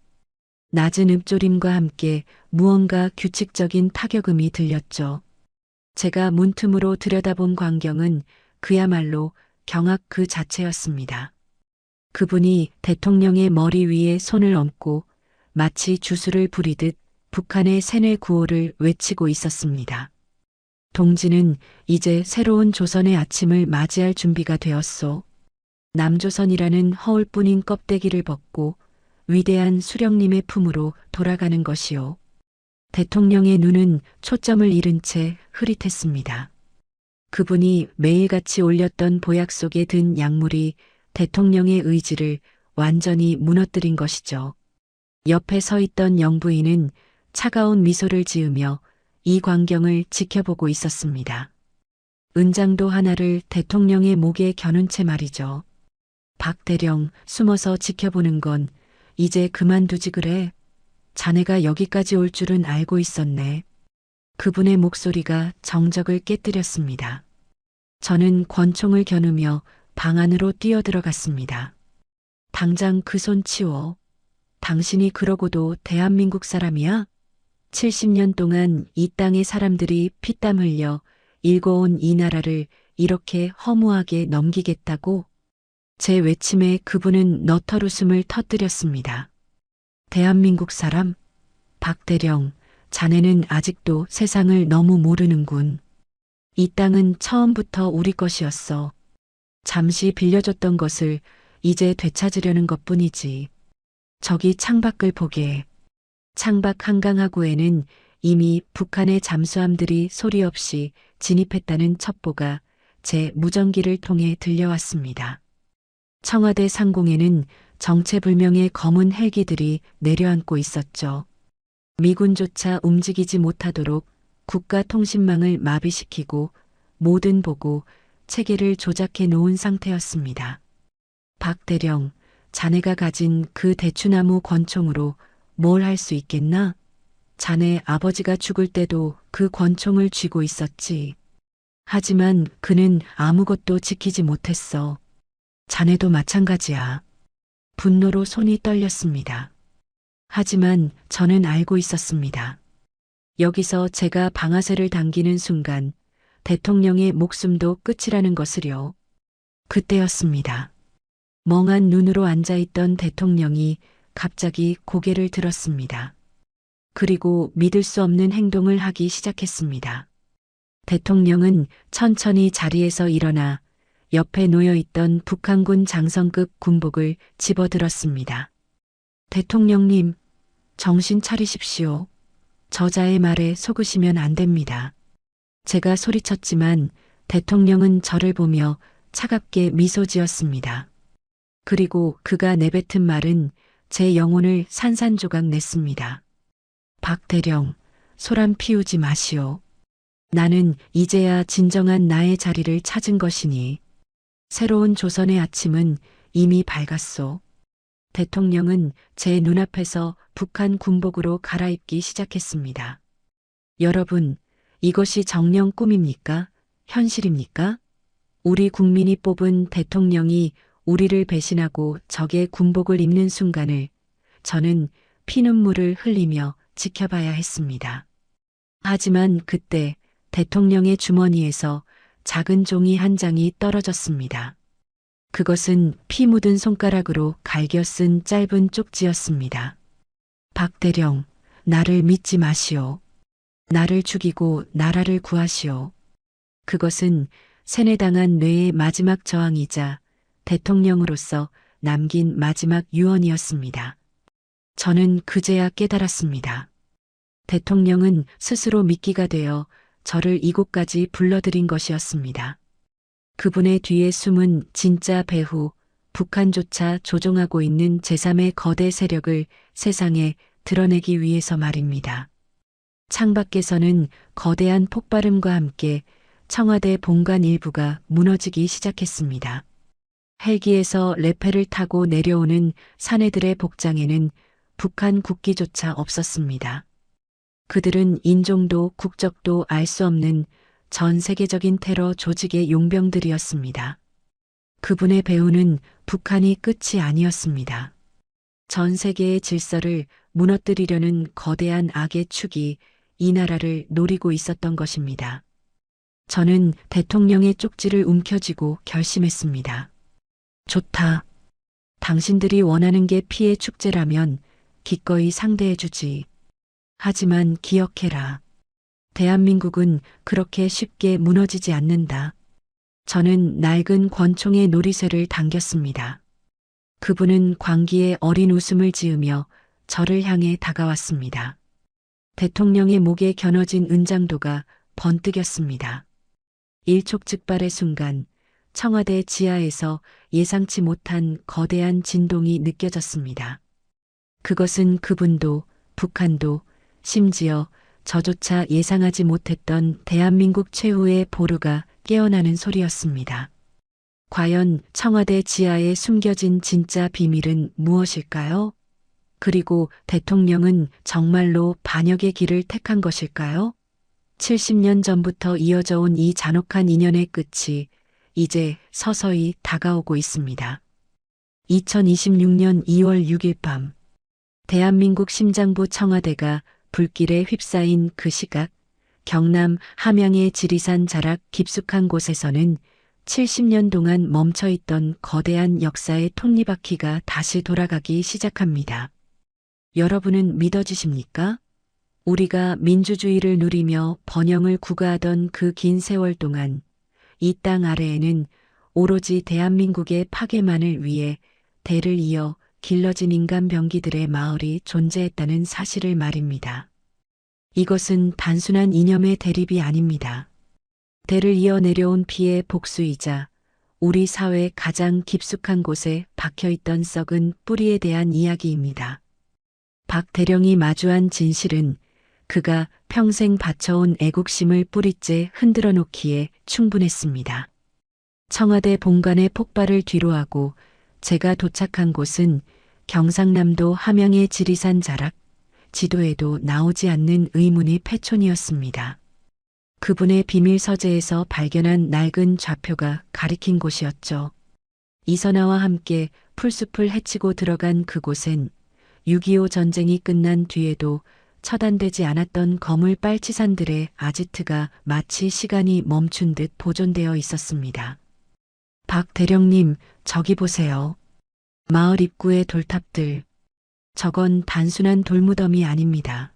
낮은 읊조림과 함께 무언가 규칙적인 타격음이 들렸죠. 제가 문틈으로 들여다본 광경은 그야말로 경악 그 자체였습니다. 그분이 대통령의 머리 위에 손을 얹고 마치 주술을 부리듯 북한의 세뇌 구호를 외치고 있었습니다. 동지는 이제 새로운 조선의 아침을 맞이할 준비가 되었소. 남조선이라는 허울뿐인 껍데기를 벗고 위대한 수령님의 품으로 돌아가는 것이요. 대통령의 눈은 초점을 잃은 채 흐릿했습니다. 그분이 매일같이 올렸던 보약 속에 든 약물이 대통령의 의지를 완전히 무너뜨린 것이죠. 옆에 서 있던 영부인은 차가운 미소를 지으며 이 광경을 지켜보고 있었습니다. 은장도 하나를 대통령의 목에 겨눈 채 말이죠. 박 대령, 숨어서 지켜보는 건 이제 그만두지 그래. 자네가 여기까지 올 줄은 알고 있었네. 그분의 목소리가 정적을 깨뜨렸습니다. 저는 권총을 겨누며 방 안으로 뛰어들어갔습니다. 당장 그 손 치워. 당신이 그러고도 대한민국 사람이야? 70년 동안 이 땅의 사람들이 피땀 흘려 일궈온 이 나라를 이렇게 허무하게 넘기겠다고? 제 외침에 그분은 너털웃음을 터뜨렸습니다. 대한민국 사람? 박 대령, 자네는 아직도 세상을 너무 모르는군. 이 땅은 처음부터 우리 것이었어. 잠시 빌려줬던 것을 이제 되찾으려는 것뿐이지. 저기 창밖을 보게. 창밖 한강하구에는 이미 북한의 잠수함들이 소리 없이 진입했다는 첩보가 제 무전기를 통해 들려왔습니다. 청와대 상공에는 정체불명의 검은 헬기들이 내려앉고 있었죠. 미군조차 움직이지 못하도록 국가통신망을 마비시키고 모든 보고 체계를 조작해 놓은 상태였습니다. 박 대령, 자네가 가진 그 대추나무 권총으로 뭘 할 수 있겠나? 자네 아버지가 죽을 때도 그 권총을 쥐고 있었지. 하지만 그는 아무것도 지키지 못했어. 자네도 마찬가지야. 분노로 손이 떨렸습니다. 하지만 저는 알고 있었습니다. 여기서 제가 방아쇠를 당기는 순간 대통령의 목숨도 끝이라는 것을요. 그때였습니다. 멍한 눈으로 앉아있던 대통령이 갑자기 고개를 들었습니다. 그리고 믿을 수 없는 행동을 하기 시작했습니다. 대통령은 천천히 자리에서 일어나 옆에 놓여있던 북한군 장성급 군복을 집어들었습니다. 대통령님, 정신 차리십시오. 저자의 말에 속으시면 안 됩니다. 제가 소리쳤지만 대통령은 저를 보며 차갑게 미소 지었습니다. 그리고 그가 내뱉은 말은 제 영혼을 산산조각 냈습니다. 박 대령, 소란 피우지 마시오. 나는 이제야 진정한 나의 자리를 찾은 것이니 새로운 조선의 아침은 이미 밝았소. 대통령은 제 눈앞에서 북한 군복으로 갈아입기 시작했습니다. 여러분, 이것이 정녕 꿈입니까? 현실입니까? 우리 국민이 뽑은 대통령이 우리를 배신하고 적의 군복을 입는 순간을 저는 피눈물을 흘리며 지켜봐야 했습니다. 하지만 그때 대통령의 주머니에서 작은 종이 한 장이 떨어졌습니다. 그것은 피 묻은 손가락으로 갈겨 쓴 짧은 쪽지였습니다. 박 대령, 나를 믿지 마시오. 나를 죽이고 나라를 구하시오. 그것은 세뇌당한 뇌의 마지막 저항이자 대통령으로서 남긴 마지막 유언이었습니다. 저는 그제야 깨달았습니다. 대통령은 스스로 미끼가 되어 저를 이곳까지 불러들인 것이었습니다. 그분의 뒤에 숨은 진짜 배후, 북한조차 조종하고 있는 제3의 거대 세력을 세상에 드러내기 위해서 말입니다. 창밖에서는 거대한 폭발음과 함께 청와대 본관 일부가 무너지기 시작했습니다. 헬기에서 레페를 타고 내려오는 사내들의 복장에는 북한 국기조차 없었습니다. 그들은 인종도 국적도 알 수 없는 전 세계적인 테러 조직의 용병들이었습니다. 그분의 배후는 북한이 끝이 아니었습니다. 전 세계의 질서를 무너뜨리려는 거대한 악의 축이 이 나라를 노리고 있었던 것입니다. 저는 대통령의 쪽지를 움켜쥐고 결심했습니다. 좋다. 당신들이 원하는 게 피해 축제라면 기꺼이 상대해주지. 하지만 기억해라. 대한민국은 그렇게 쉽게 무너지지 않는다. 저는 낡은 권총의 놀이쇠를 당겼습니다. 그분은 광기에 어린 웃음을 지으며 저를 향해 다가왔습니다. 대통령의 목에 겨눠진 은장도가 번뜩였습니다. 일촉즉발의 순간 청와대 지하에서 예상치 못한 거대한 진동이 느껴졌습니다. 그것은 그분도 북한도 심지어 저조차 예상하지 못했던 대한민국 최후의 보루가 깨어나는 소리였습니다. 과연 청와대 지하에 숨겨진 진짜 비밀은 무엇일까요? 그리고 대통령은 정말로 반역의 길을 택한 것일까요? 70년 전부터 이어져 온 이 잔혹한 인연의 끝이 이제 서서히 다가오고 있습니다. 2026년 2월 6일 밤, 대한민국 심장부 청와대가 불길에 휩싸인 그 시각, 경남 함양의 지리산 자락 깊숙한 곳에서는 70년 동안 멈춰있던 거대한 역사의 톱니바퀴가 다시 돌아가기 시작합니다. 여러분은 믿어지십니까? 우리가 민주주의를 누리며 번영을 구가하던 그 긴 세월 동안 이 땅 아래에는 오로지 대한민국의 파괴만을 위해 대를 이어 길러진 인간 병기들의 마을이 존재했다는 사실을 말입니다. 이것은 단순한 이념의 대립이 아닙니다. 대를 이어 내려온 피의 복수이자 우리 사회 가장 깊숙한 곳에 박혀있던 썩은 뿌리에 대한 이야기입니다. 박 대령이 마주한 진실은 그가 평생 바쳐온 애국심을 뿌리째 흔들어 놓기에 충분했습니다. 청와대 본관의 폭발을 뒤로하고 제가 도착한 곳은 경상남도 함양의 지리산 자락, 지도에도 나오지 않는 의문의 패촌이었습니다. 그분의 비밀 서재에서 발견한 낡은 좌표가 가리킨 곳이었죠. 이선아와 함께 풀숲을 헤치고 들어간 그곳엔 6.25 전쟁이 끝난 뒤에도 처단되지 않았던 거물 빨치산들의 아지트가 마치 시간이 멈춘 듯 보존되어 있었습니다. 박 대령님, 저기 보세요. 마을 입구의 돌탑들. 저건 단순한 돌무덤이 아닙니다.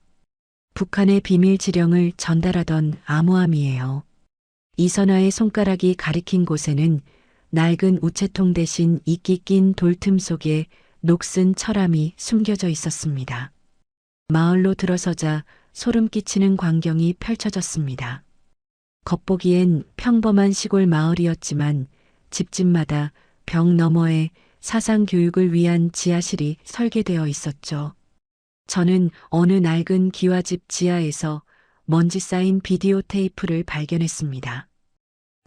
북한의 비밀 지령을 전달하던 암호함이에요. 이선아의 손가락이 가리킨 곳에는 낡은 우체통 대신 이끼 낀 돌틈 속에 녹슨 철암이 숨겨져 있었습니다. 마을로 들어서자 소름 끼치는 광경이 펼쳐졌습니다. 겉보기엔 평범한 시골 마을이었지만 집집마다 벽 너머에 사상 교육을 위한 지하실이 설계되어 있었죠. 저는 어느 낡은 기와집 지하에서 먼지 쌓인 비디오 테이프를 발견했습니다.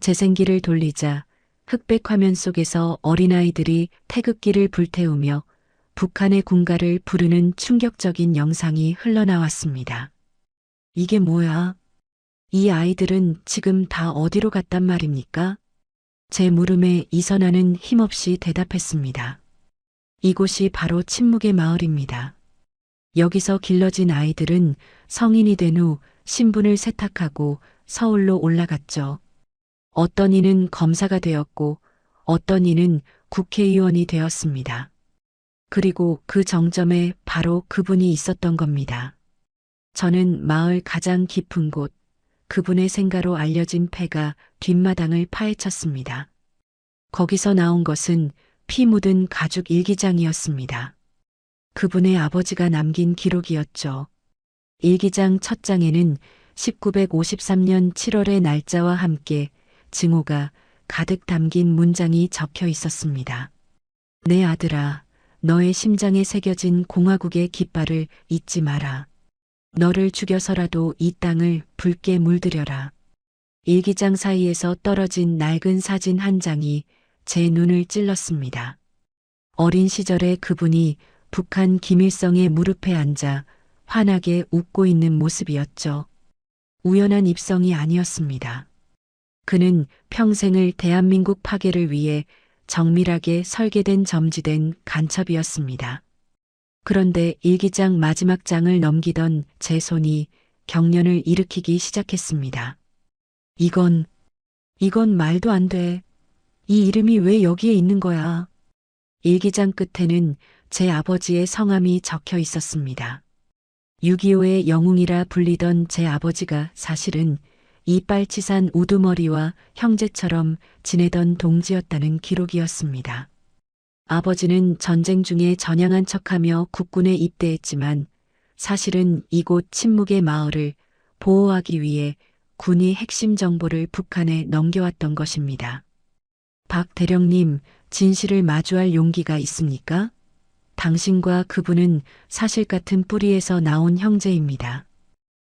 재생기를 돌리자 흑백 화면 속에서 어린아이들이 태극기를 불태우며 북한의 군가를 부르는 충격적인 영상이 흘러나왔습니다. 이게 뭐야? 이 아이들은 지금 다 어디로 갔단 말입니까? 제 물음에 이선아는 힘없이 대답했습니다. 이곳이 바로 침묵의 마을입니다. 여기서 길러진 아이들은 성인이 된 후 신분을 세탁하고 서울로 올라갔죠. 어떤 이는 검사가 되었고 어떤 이는 국회의원이 되었습니다. 그리고 그 정점에 바로 그분이 있었던 겁니다. 저는 마을 가장 깊은 곳, 그분의 생가로 알려진 폐가 뒷마당을 파헤쳤습니다. 거기서 나온 것은 피 묻은 가죽 일기장이었습니다. 그분의 아버지가 남긴 기록이었죠. 일기장 첫 장에는 1953년 7월의 날짜와 함께 증오가 가득 담긴 문장이 적혀 있었습니다. 내 아들아, 너의 심장에 새겨진 공화국의 깃발을 잊지 마라. 너를 죽여서라도 이 땅을 붉게 물들여라. 일기장 사이에서 떨어진 낡은 사진 한 장이 제 눈을 찔렀습니다. 어린 시절의 그분이 북한 김일성의 무릎에 앉아 환하게 웃고 있는 모습이었죠. 우연한 입성이 아니었습니다. 그는 평생을 대한민국 파괴를 위해 정밀하게 설계된 점지된 간첩이었습니다. 그런데 일기장 마지막 장을 넘기던 제 손이 경련을 일으키기 시작했습니다. 이건 말도 안 돼. 이 이름이 왜 여기에 있는 거야? 일기장 끝에는 제 아버지의 성함이 적혀 있었습니다. 6.25의 영웅이라 불리던 제 아버지가 사실은 이 빨치산 우두머리와 형제처럼 지내던 동지였다는 기록이었습니다. 아버지는 전쟁 중에 전향한 척하며 국군에 입대했지만 사실은 이곳 침묵의 마을을 보호하기 위해 군이 핵심 정보를 북한에 넘겨왔던 것입니다. 박 대령님, 진실을 마주할 용기가 있습니까? 당신과 그분은 사실 같은 뿌리에서 나온 형제입니다.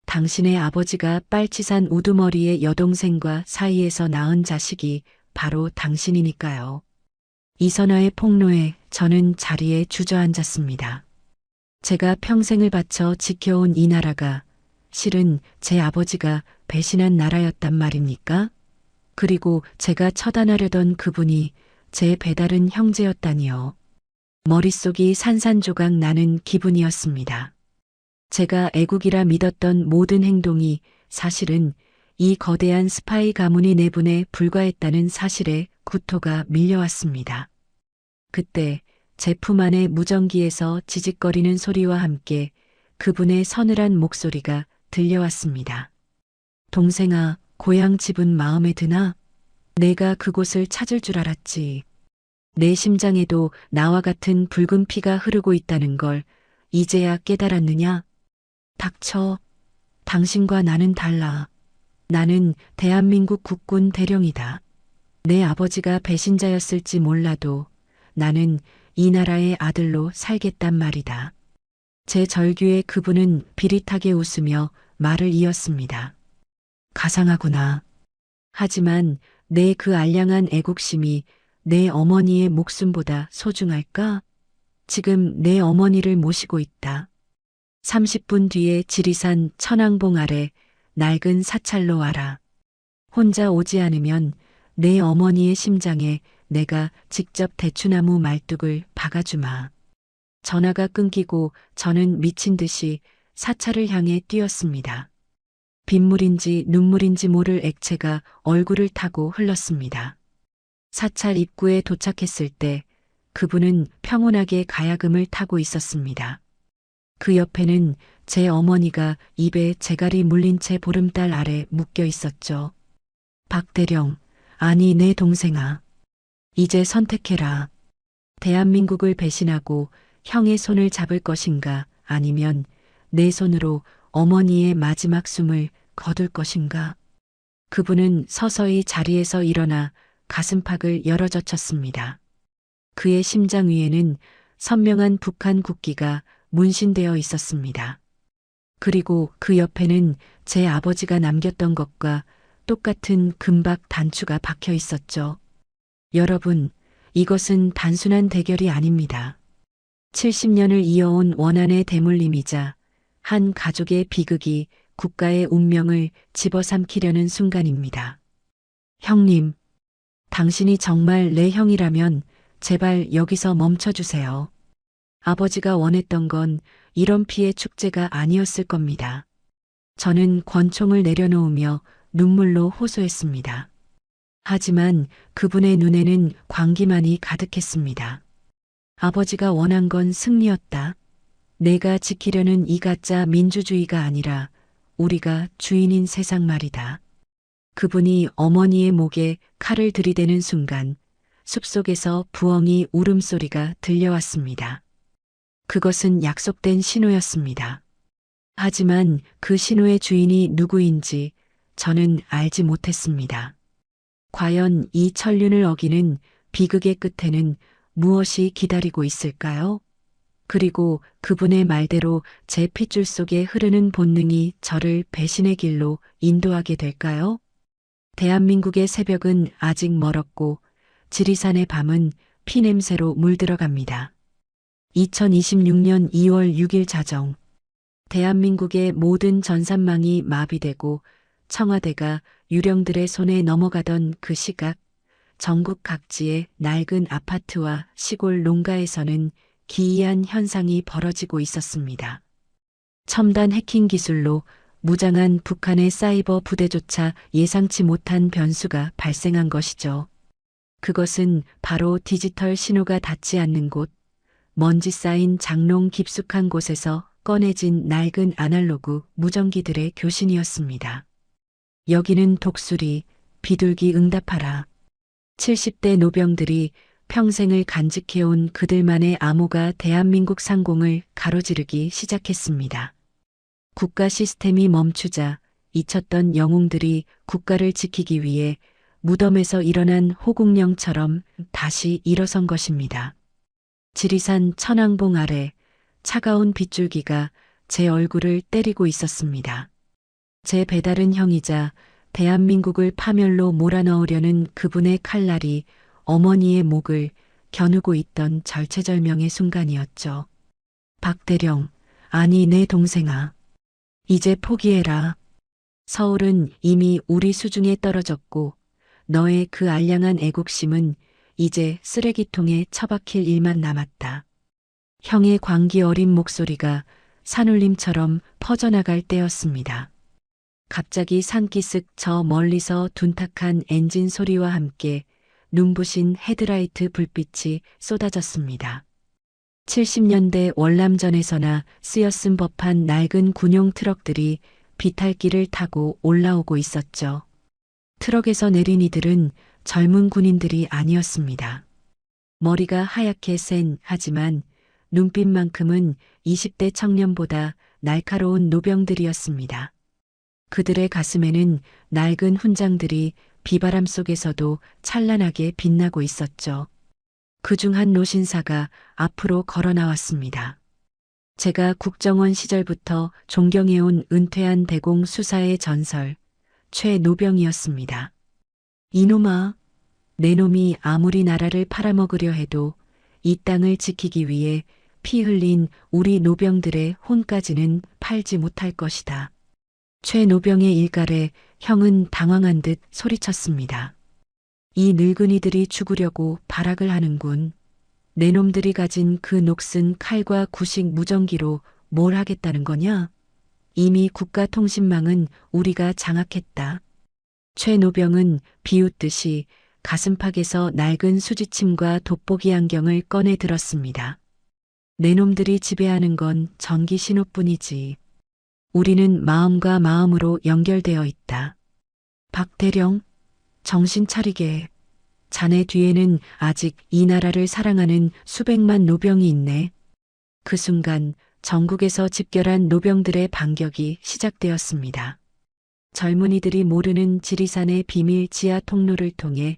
당신의 아버지가 빨치산 우두머리의 여동생과 사이에서 낳은 자식이 바로 당신이니까요. 이선아의 폭로에 저는 자리에 주저앉았습니다. 제가 평생을 바쳐 지켜온 이 나라가 실은 제 아버지가 배신한 나라였단 말입니까? 그리고 제가 처단하려던 그분이 제 배다른 형제였다니요. 머릿속이 산산조각 나는 기분이었습니다. 제가 애국이라 믿었던 모든 행동이 사실은 이 거대한 스파이 가문의 내분에 불과했다는 사실에 구토가 밀려왔습니다. 그때 제 품 안의 무전기에서 지직거리는 소리와 함께 그분의 서늘한 목소리가 들려왔습니다. 동생아, 고향 집은 마음에 드나? 내가 그곳을 찾을 줄 알았지. 내 심장에도 나와 같은 붉은 피가 흐르고 있다는 걸 이제야 깨달았느냐? 닥쳐. 당신과 나는 달라. 나는 대한민국 국군 대령이다. 내 아버지가 배신자였을지 몰라도 나는 이 나라의 아들로 살겠단 말이다. 제 절규에 그분은 비릿하게 웃으며 말을 이었습니다. 가상하구나. 하지만 내 그 알량한 애국심이 내 어머니의 목숨보다 소중할까? 지금 내 어머니를 모시고 있다. 30분 뒤에 지리산 천왕봉 아래 낡은 사찰로 와라. 혼자 오지 않으면 내 어머니의 심장에 내가 직접 대추나무 말뚝을 박아주마. 전화가 끊기고 저는 미친 듯이 사찰을 향해 뛰었습니다. 빗물인지 눈물인지 모를 액체가 얼굴을 타고 흘렀습니다. 사찰 입구에 도착했을 때 그분은 평온하게 가야금을 타고 있었습니다. 그 옆에는 제 어머니가 입에 재갈이 물린 채 보름달 아래 묶여 있었죠. 박대령, 아니 내 동생아. 이제 선택해라. 대한민국을 배신하고 형의 손을 잡을 것인가 아니면 내 손으로 어머니의 마지막 숨을 거둘 것인가. 그분은 서서히 자리에서 일어나 가슴팍을 열어젖혔습니다. 그의 심장 위에는 선명한 북한 국기가 문신되어 있었습니다. 그리고 그 옆에는 제 아버지가 남겼던 것과 똑같은 금박 단추가 박혀 있었죠. 여러분, 이것은 단순한 대결이 아닙니다. 70년을 이어온 원한의 대물림이자 한 가족의 비극이 국가의 운명을 집어삼키려는 순간입니다. 형님, 당신이 정말 내 형이라면 제발 여기서 멈춰주세요. 아버지가 원했던 건 이런 피해 축제가 아니었을 겁니다. 저는 권총을 내려놓으며 눈물로 호소했습니다. 하지만 그분의 눈에는 광기만이 가득했습니다. 아버지가 원한 건 승리였다. 내가 지키려는 이 가짜 민주주의가 아니라 우리가 주인인 세상 말이다. 그분이 어머니의 목에 칼을 들이대는 순간 숲속에서 부엉이 울음소리가 들려왔습니다. 그것은 약속된 신호였습니다. 하지만 그 신호의 주인이 누구인지 저는 알지 못했습니다. 과연 이 천륜을 어기는 비극의 끝에는 무엇이 기다리고 있을까요? 그리고 그분의 말대로 제 핏줄 속에 흐르는 본능이 저를 배신의 길로 인도하게 될까요? 대한민국의 새벽은 아직 멀었고 지리산의 밤은 피냄새로 물들어갑니다. 2026년 2월 6일 자정. 대한민국의 모든 전산망이 마비되고 청와대가 유령들의 손에 넘어가던 그 시각, 전국 각지의 낡은 아파트와 시골 농가에서는 기이한 현상이 벌어지고 있었습니다. 첨단 해킹 기술로 무장한 북한의 사이버 부대조차 예상치 못한 변수가 발생한 것이죠. 그것은 바로 디지털 신호가 닿지 않는 곳, 먼지 쌓인 장롱 깊숙한 곳에서 꺼내진 낡은 아날로그 무전기들의 교신이었습니다. 여기는 독수리, 비둘기 응답하라. 70대 노병들이 평생을 간직해온 그들만의 암호가 대한민국 상공을 가로지르기 시작했습니다. 국가 시스템이 멈추자 잊혔던 영웅들이 국가를 지키기 위해 무덤에서 일어난 호국령처럼 다시 일어선 것입니다. 지리산 천왕봉 아래 차가운 빗줄기가 제 얼굴을 때리고 있었습니다. 제 배다른 형이자 대한민국을 파멸로 몰아넣으려는 그분의 칼날이 어머니의 목을 겨누고 있던 절체절명의 순간이었죠. 박대령, 아니 내 동생아. 이제 포기해라. 서울은 이미 우리 수중에 떨어졌고 너의 그 알량한 애국심은 이제 쓰레기통에 처박힐 일만 남았다. 형의 광기 어린 목소리가 산울림처럼 퍼져나갈 때였습니다. 갑자기 산기슭 저 멀리서 둔탁한 엔진 소리와 함께 눈부신 헤드라이트 불빛이 쏟아졌습니다. 70년대 월남전에서나 쓰였음 법한 낡은 군용 트럭들이 비탈길을 타고 올라오고 있었죠. 트럭에서 내린 이들은 젊은 군인들이 아니었습니다. 머리가 하얗게 센 하지만 눈빛만큼은 20대 청년보다 날카로운 노병들이었습니다. 그들의 가슴에는 낡은 훈장들이 비바람 속에서도 찬란하게 빛나고 있었죠. 그중 한 노신사가 앞으로 걸어 나왔습니다. 제가 국정원 시절부터 존경해온 은퇴한 대공 수사의 전설, 최노병이었습니다. 이놈아, 내 놈이 아무리 나라를 팔아먹으려 해도 이 땅을 지키기 위해 피 흘린 우리 노병들의 혼까지는 팔지 못할 것이다. 최노병의 일갈에 형은 당황한 듯 소리쳤습니다. 이 늙은이들이 죽으려고 발악을 하는군. 내 놈들이 가진 그 녹슨 칼과 구식 무전기로 뭘 하겠다는 거냐? 이미 국가통신망은 우리가 장악했다. 최노병은 비웃듯이 가슴팍에서 낡은 수지침과 돋보기 안경을 꺼내 들었습니다. 내 놈들이 지배하는 건 전기 신호뿐이지. 우리는 마음과 마음으로 연결되어 있다. 박대령, 정신 차리게. 자네 뒤에는 아직 이 나라를 사랑하는 수백만 노병이 있네. 그 순간 전국에서 집결한 노병들의 반격이 시작되었습니다. 젊은이들이 모르는 지리산의 비밀 지하 통로를 통해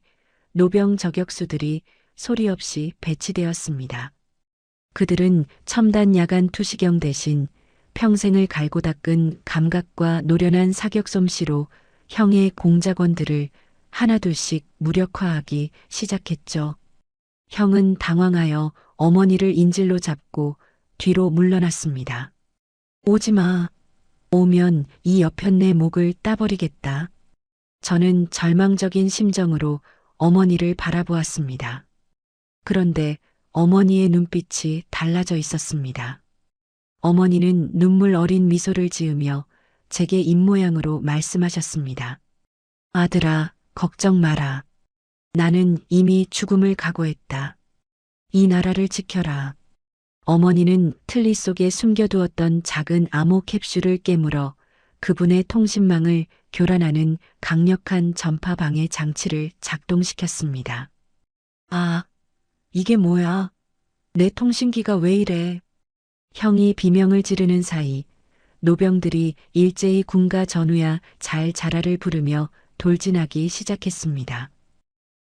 노병 저격수들이 소리 없이 배치되었습니다. 그들은 첨단 야간 투시경 대신 평생을 갈고 닦은 감각과 노련한 사격 솜씨로 형의 공작원들을 하나둘씩 무력화하기 시작했죠. 형은 당황하여 어머니를 인질로 잡고 뒤로 물러났습니다. 오지 마. 오면 이 여편네 목을 따버리겠다. 저는 절망적인 심정으로 어머니를 바라보았습니다. 그런데 어머니의 눈빛이 달라져 있었습니다. 어머니는 눈물 어린 미소를 지으며 제게 입모양으로 말씀하셨습니다. 아들아, 걱정 마라. 나는 이미 죽음을 각오했다. 이 나라를 지켜라. 어머니는 틀니 속에 숨겨두었던 작은 암호 캡슐을 깨물어 그분의 통신망을 교란하는 강력한 전파 방해 장치를 작동시켰습니다. 아, 이게 뭐야? 내 통신기가 왜 이래? 형이 비명을 지르는 사이 노병들이 일제히 군가 전우야 잘 자라를 부르며 돌진하기 시작했습니다.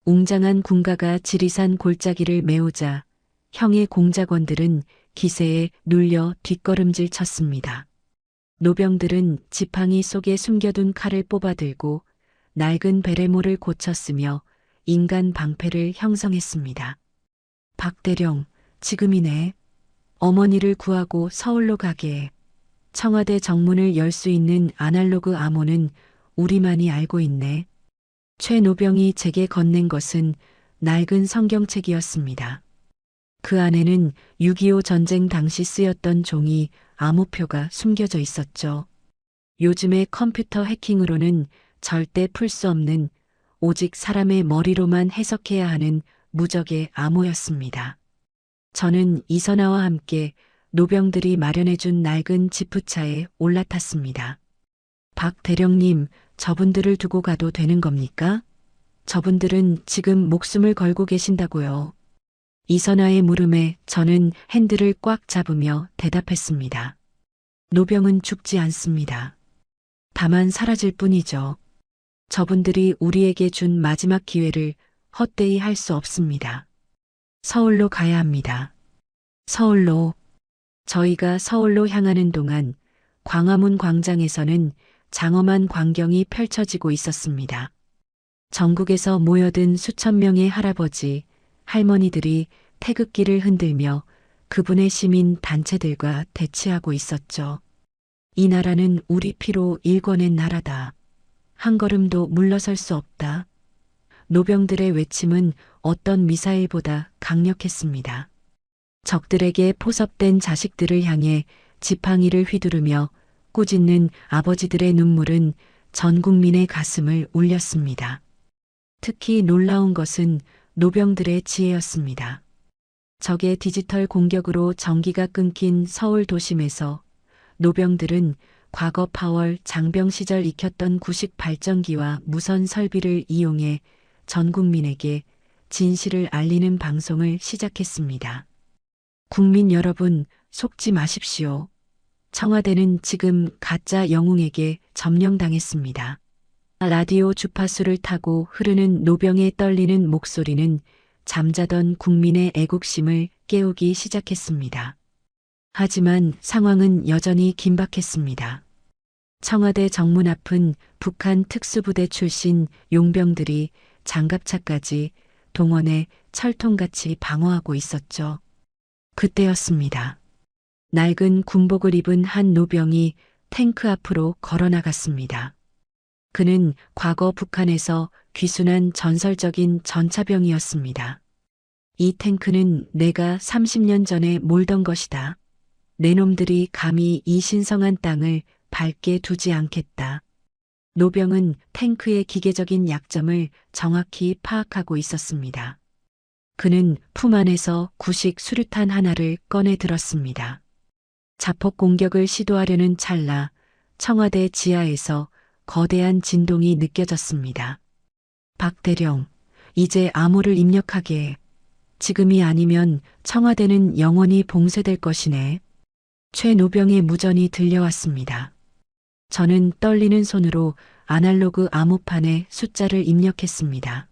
웅장한 군가가 지리산 골짜기를 메우자 형의 공작원들은 기세에 눌려 뒷걸음질 쳤습니다. 노병들은 지팡이 속에 숨겨둔 칼을 뽑아들고 낡은 베레모를 고쳤으며 인간 방패를 형성했습니다. 박대령, 지금이네. 어머니를 구하고 서울로 가게 해. 청와대 정문을 열 수 있는 아날로그 암호는 우리만이 알고 있네. 최노병이 제게 건넨 것은 낡은 성경책이었습니다. 그 안에는 6.25 전쟁 당시 쓰였던 종이 암호표가 숨겨져 있었죠. 요즘의 컴퓨터 해킹으로는 절대 풀 수 없는, 오직 사람의 머리로만 해석해야 하는 무적의 암호였습니다. 저는 이선아와 함께 노병들이 마련해준 낡은 지프차에 올라탔습니다. 박 대령님, 저분들을 두고 가도 되는 겁니까? 저분들은 지금 목숨을 걸고 계신다고요. 이선아의 물음에 저는 핸들을 꽉 잡으며 대답했습니다. 노병은 죽지 않습니다. 다만 사라질 뿐이죠. 저분들이 우리에게 준 마지막 기회를 헛되이 할 수 없습니다. 서울로 가야 합니다. 서울로. 저희가 서울로 향하는 동안 광화문 광장에서는 장엄한 광경이 펼쳐지고 있었습니다. 전국에서 모여든 수천 명의 할아버지, 할머니들이 태극기를 흔들며 그분의 시민 단체들과 대치하고 있었죠. 이 나라는 우리 피로 일궈낸 나라다. 한 걸음도 물러설 수 없다. 노병들의 외침은 어떤 미사일보다 강력했습니다. 적들에게 포섭된 자식들을 향해 지팡이를 휘두르며 꾸짖는 아버지들의 눈물은 전 국민의 가슴을 울렸습니다. 특히 놀라운 것은 노병들의 지혜였습니다. 적의 디지털 공격으로 전기가 끊긴 서울 도심에서 노병들은 과거 파월 장병 시절 익혔던 구식 발전기와 무선 설비를 이용해 전 국민에게 진실을 알리는 방송을 시작했습니다. 국민 여러분, 속지 마십시오. 청와대는 지금 가짜 영웅에게 점령당했습니다. 라디오 주파수를 타고 흐르는 노병의 떨리는 목소리는 잠자던 국민의 애국심을 깨우기 시작했습니다. 하지만 상황은 여전히 긴박했습니다. 청와대 정문 앞은 북한 특수부대 출신 용병들이 장갑차까지 동원해 철통같이 방어하고 있었죠. 그때였습니다. 낡은 군복을 입은 한 노병이 탱크 앞으로 걸어나갔습니다. 그는 과거 북한에서 귀순한 전설적인 전차병이었습니다. 이 탱크는 내가 30년 전에 몰던 것이다. 내 놈들이 감히 이 신성한 땅을 밟게 두지 않겠다. 노병은 탱크의 기계적인 약점을 정확히 파악하고 있었습니다. 그는 품 안에서 구식 수류탄 하나를 꺼내 들었습니다. 자폭 공격을 시도하려는 찰나 청와대 지하에서 거대한 진동이 느껴졌습니다. 박 대령, 이제 암호를 입력하게 해. 지금이 아니면 청와대는 영원히 봉쇄될 것이네. 최노병의 무전이 들려왔습니다. 저는 떨리는 손으로 아날로그 암호판에 숫자를 입력했습니다.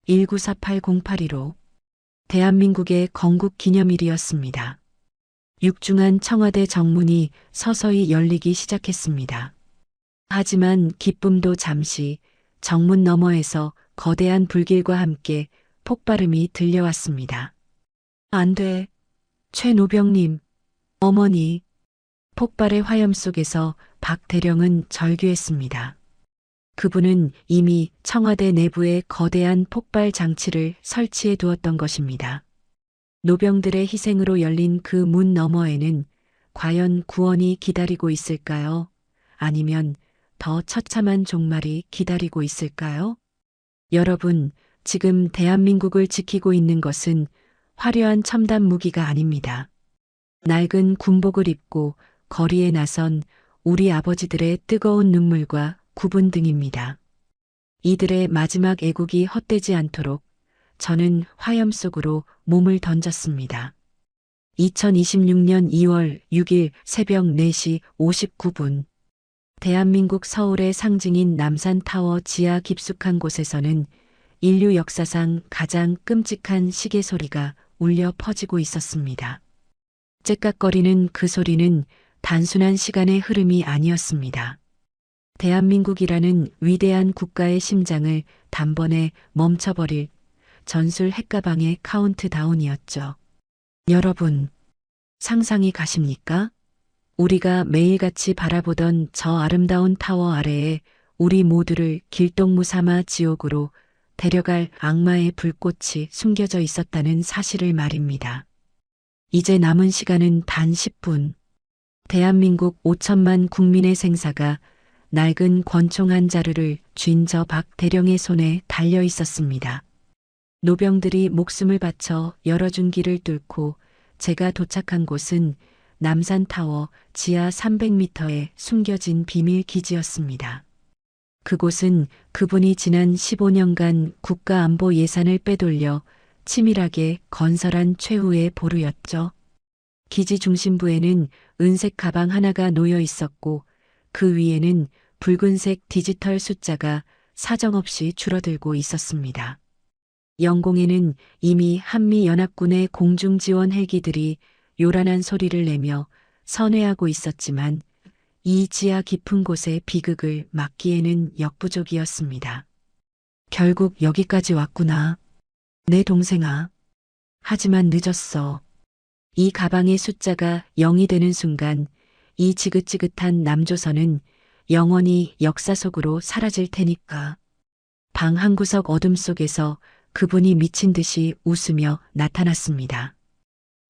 19480815. 대한민국의 건국 기념일이었습니다. 육중한 청와대 정문이 서서히 열리기 시작했습니다. 하지만 기쁨도 잠시, 정문 너머에서 거대한 불길과 함께 폭발음이 들려왔습니다. 안 돼. 최노병님, 어머니. 폭발의 화염 속에서 박 대령은 절규했습니다. 그분은 이미 청와대 내부에 거대한 폭발 장치를 설치해 두었던 것입니다. 노병들의 희생으로 열린 그 문 너머에는 과연 구원이 기다리고 있을까요? 아니면 더 처참한 종말이 기다리고 있을까요? 여러분, 지금 대한민국을 지키고 있는 것은 화려한 첨단 무기가 아닙니다. 낡은 군복을 입고 거리에 나선 우리 아버지들의 뜨거운 눈물과 구분 등입니다. 이들의 마지막 애국이 헛되지 않도록 저는 화염 속으로 몸을 던졌습니다. 2026년 2월 6일 새벽 4시 59분. 대한민국 서울의 상징인 남산타워 지하 깊숙한 곳에서는 인류 역사상 가장 끔찍한 시계 소리가 울려 퍼지고 있었습니다. 째깍거리는 그 소리는 단순한 시간의 흐름이 아니었습니다. 대한민국이라는 위대한 국가의 심장을 단번에 멈춰버릴 전술 핵가방의 카운트다운이었죠. 여러분, 상상이 가십니까? 우리가 매일같이 바라보던 저 아름다운 타워 아래에 우리 모두를 길동무 삼아 지옥으로 데려갈 악마의 불꽃이 숨겨져 있었다는 사실을 말입니다. 이제 남은 시간은 단 10분. 대한민국 5천만 국민의 생사가 낡은 권총 한 자루를 쥔 저 박 대령의 손에 달려 있었습니다. 노병들이 목숨을 바쳐 열어준 길을 뚫고 제가 도착한 곳은 남산타워 지하 300m에 숨겨진 비밀 기지였습니다. 그곳은 그분이 지난 15년간 국가안보 예산을 빼돌려 치밀하게 건설한 최후의 보루였죠. 기지 중심부에는 은색 가방 하나가 놓여 있었고 그 위에는 붉은색 디지털 숫자가 사정없이 줄어들고 있었습니다. 영공에는 이미 한미연합군의 공중지원 헬기들이 요란한 소리를 내며 선회하고 있었지만 이 지하 깊은 곳의 비극을 막기에는 역부족이었습니다. 결국 여기까지 왔구나. 내 동생아. 하지만 늦었어. 이 가방의 숫자가 0이 되는 순간 이 지긋지긋한 남조선은 영원히 역사 속으로 사라질 테니까. 방 한구석 어둠 속에서 그분이 미친 듯이 웃으며 나타났습니다.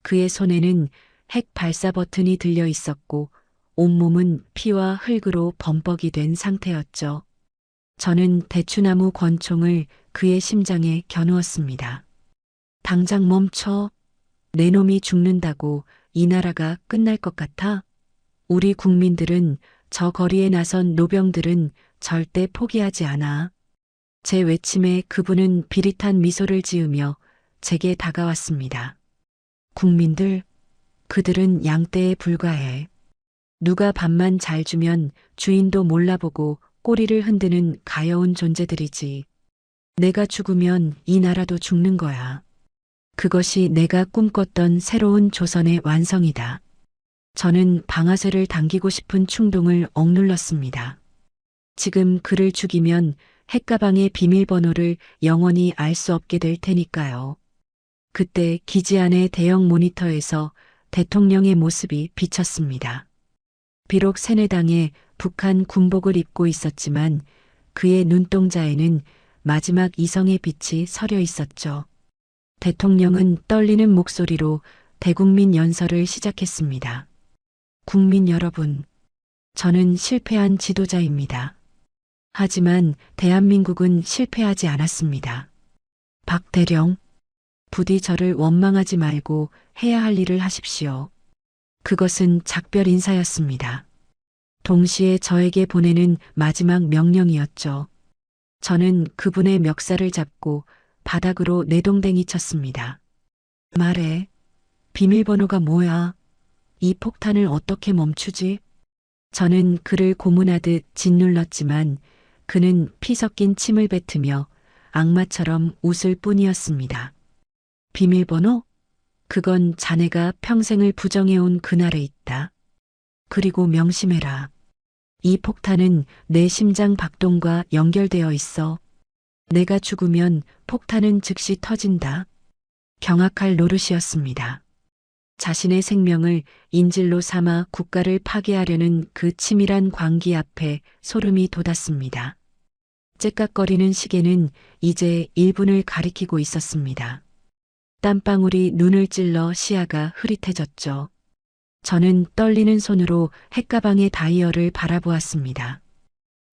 그의 손에는 핵 발사 버튼이 들려 있었고 온몸은 피와 흙으로 범벅이 된 상태였죠. 저는 대추나무 권총을 그의 심장에 겨누었습니다. 당장 멈춰. 내 놈이 죽는다고 이 나라가 끝날 것 같아? 우리 국민들은 저 거리에 나선 노병들은 절대 포기하지 않아. 제 외침에 그분은 비릿한 미소를 지으며 제게 다가왔습니다. 국민들, 그들은 양떼에 불과해. 누가 밥만 잘 주면 주인도 몰라보고 꼬리를 흔드는 가여운 존재들이지. 내가 죽으면 이 나라도 죽는 거야. 그것이 내가 꿈꿨던 새로운 조선의 완성이다. 저는 방아쇠를 당기고 싶은 충동을 억눌렀습니다. 지금 그를 죽이면 핵가방의 비밀번호를 영원히 알 수 없게 될 테니까요. 그때 기지 안의 대형 모니터에서 대통령의 모습이 비쳤습니다. 비록 세뇌당에 북한 군복을 입고 있었지만 그의 눈동자에는 마지막 이성의 빛이 서려 있었죠. 대통령은 떨리는 목소리로 대국민 연설을 시작했습니다. 국민 여러분, 저는 실패한 지도자입니다. 하지만 대한민국은 실패하지 않았습니다. 박 대령, 부디 저를 원망하지 말고 해야 할 일을 하십시오. 그것은 작별 인사였습니다. 동시에 저에게 보내는 마지막 명령이었죠. 저는 그분의 멱살을 잡고 바닥으로 내동댕이 쳤습니다. 말해, 비밀번호가 뭐야? 이 폭탄을 어떻게 멈추지? 저는 그를 고문하듯 짓눌렀지만 그는 피 섞인 침을 뱉으며 악마처럼 웃을 뿐이었습니다. 비밀번호? 그건 자네가 평생을 부정해온 그날에 있다. 그리고 명심해라. 이 폭탄은 내 심장 박동과 연결되어 있어. 내가 죽으면 폭탄은 즉시 터진다. 경악할 노릇이었습니다. 자신의 생명을 인질로 삼아 국가를 파괴하려는 그 치밀한 광기 앞에 소름이 돋았습니다. 째깍거리는 시계는 이제 1분을 가리키고 있었습니다. 땀방울이 눈을 찔러 시야가 흐릿해졌죠. 저는 떨리는 손으로 핵가방의 다이얼을 바라보았습니다.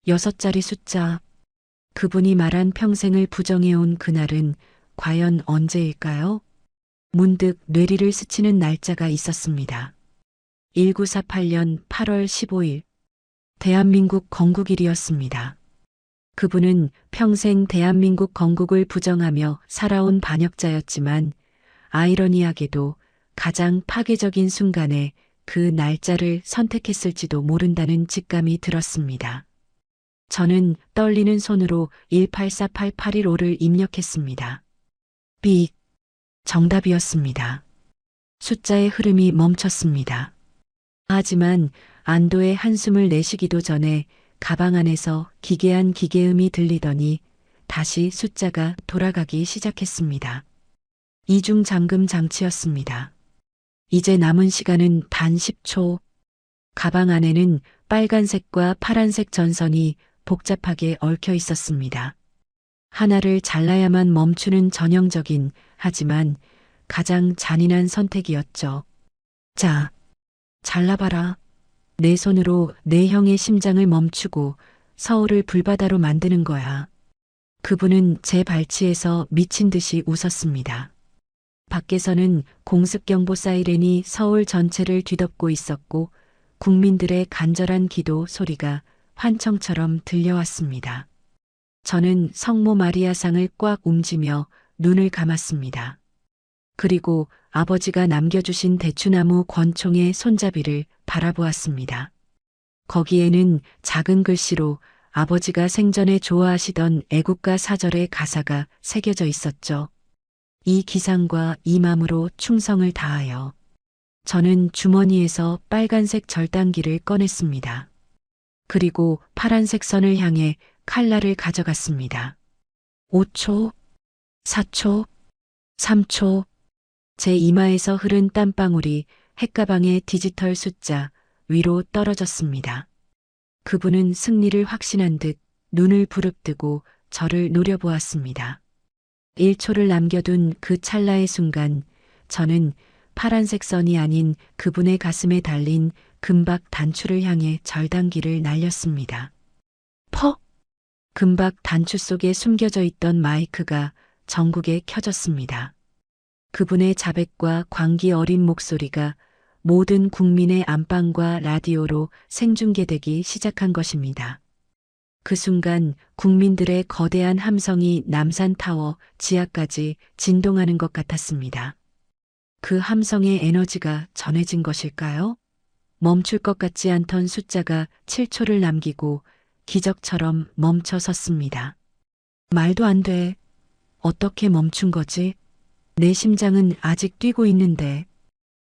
6자리 숫자. 그분이 말한 평생을 부정해온 그날은 과연 언제일까요? 문득 뇌리를 스치는 날짜가 있었습니다. 1948년 8월 15일. 대한민국 건국일이었습니다. 그분은 평생 대한민국 건국을 부정하며 살아온 반역자였지만 아이러니하게도 가장 파괴적인 순간에 그 날짜를 선택했을지도 모른다는 직감이 들었습니다. 저는 떨리는 손으로 1848815를 입력했습니다. 삑. 정답이었습니다. 숫자의 흐름이 멈췄습니다. 하지만 안도의 한숨을 내쉬기도 전에 가방 안에서 기괴한 기계음이 들리더니 다시 숫자가 돌아가기 시작했습니다. 이중 잠금 장치였습니다. 이제 남은 시간은 단 10초. 가방 안에는 빨간색과 파란색 전선이 복잡하게 얽혀 있었습니다. 하나를 잘라야만 멈추는 전형적인, 하지만 가장 잔인한 선택이었죠. 자, 잘라봐라. 내 손으로 내 형의 심장을 멈추고 서울을 불바다로 만드는 거야. 그분은 제 발치에서 미친 듯이 웃었습니다. 밖에서는 공습경보 사이렌이 서울 전체를 뒤덮고 있었고 국민들의 간절한 기도 소리가 환청처럼 들려왔습니다. 저는 성모 마리아상을 꽉 움지며 눈을 감았습니다. 그리고 아버지가 남겨주신 대추나무 권총의 손잡이를 바라보았습니다. 거기에는 작은 글씨로 아버지가 생전에 좋아하시던 애국가 사절의 가사가 새겨져 있었죠. 이 기상과 이 맘으로 충성을 다하여. 저는 주머니에서 빨간색 절단기를 꺼냈습니다. 그리고 파란색 선을 향해 칼날을 가져갔습니다. 5초, 4초, 3초. 제 이마에서 흐른 땀방울이 핵가방의 디지털 숫자 위로 떨어졌습니다. 그분은 승리를 확신한 듯 눈을 부릅뜨고 저를 노려보았습니다. 1초를 남겨둔 그 찰나의 순간 저는 파란색 선이 아닌 그분의 가슴에 달린 금박 단추를 향해 절단기를 날렸습니다. 퍽! 금박 단추 속에 숨겨져 있던 마이크가 전국에 켜졌습니다. 그분의 자백과 광기 어린 목소리가 모든 국민의 안방과 라디오로 생중계되기 시작한 것입니다. 그 순간 국민들의 거대한 함성이 남산타워 지하까지 진동하는 것 같았습니다. 그 함성의 에너지가 전해진 것일까요? 멈출 것 같지 않던 숫자가 7초를 남기고 기적처럼 멈춰 섰습니다. 말도 안 돼. 어떻게 멈춘 거지? 내 심장은 아직 뛰고 있는데.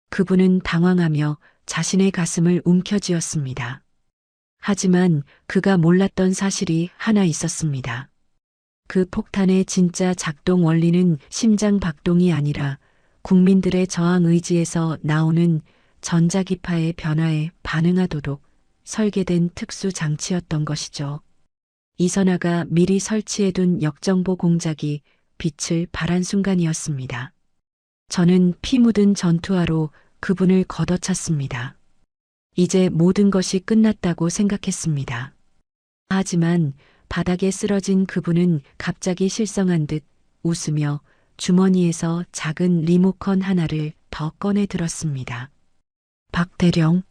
그분은 당황하며 자신의 가슴을 움켜쥐었습니다. 하지만 그가 몰랐던 사실이 하나 있었습니다. 그 폭탄의 진짜 작동 원리는 심장 박동이 아니라 국민들의 저항 의지에서 나오는 전자기파의 변화에 반응하도록 설계된 특수 장치였던 것이죠. 이선아가 미리 설치해둔 역정보 공작이 빛을 발한 순간이었습니다. 저는 피 묻은 전투화로 그분을 걷어찼습니다. 이제 모든 것이 끝났다고 생각했습니다. 하지만 바닥에 쓰러진 그분은 갑자기 실성한 듯 웃으며 주머니에서 작은 리모컨 하나를 더 꺼내 들었습니다. 박 대령,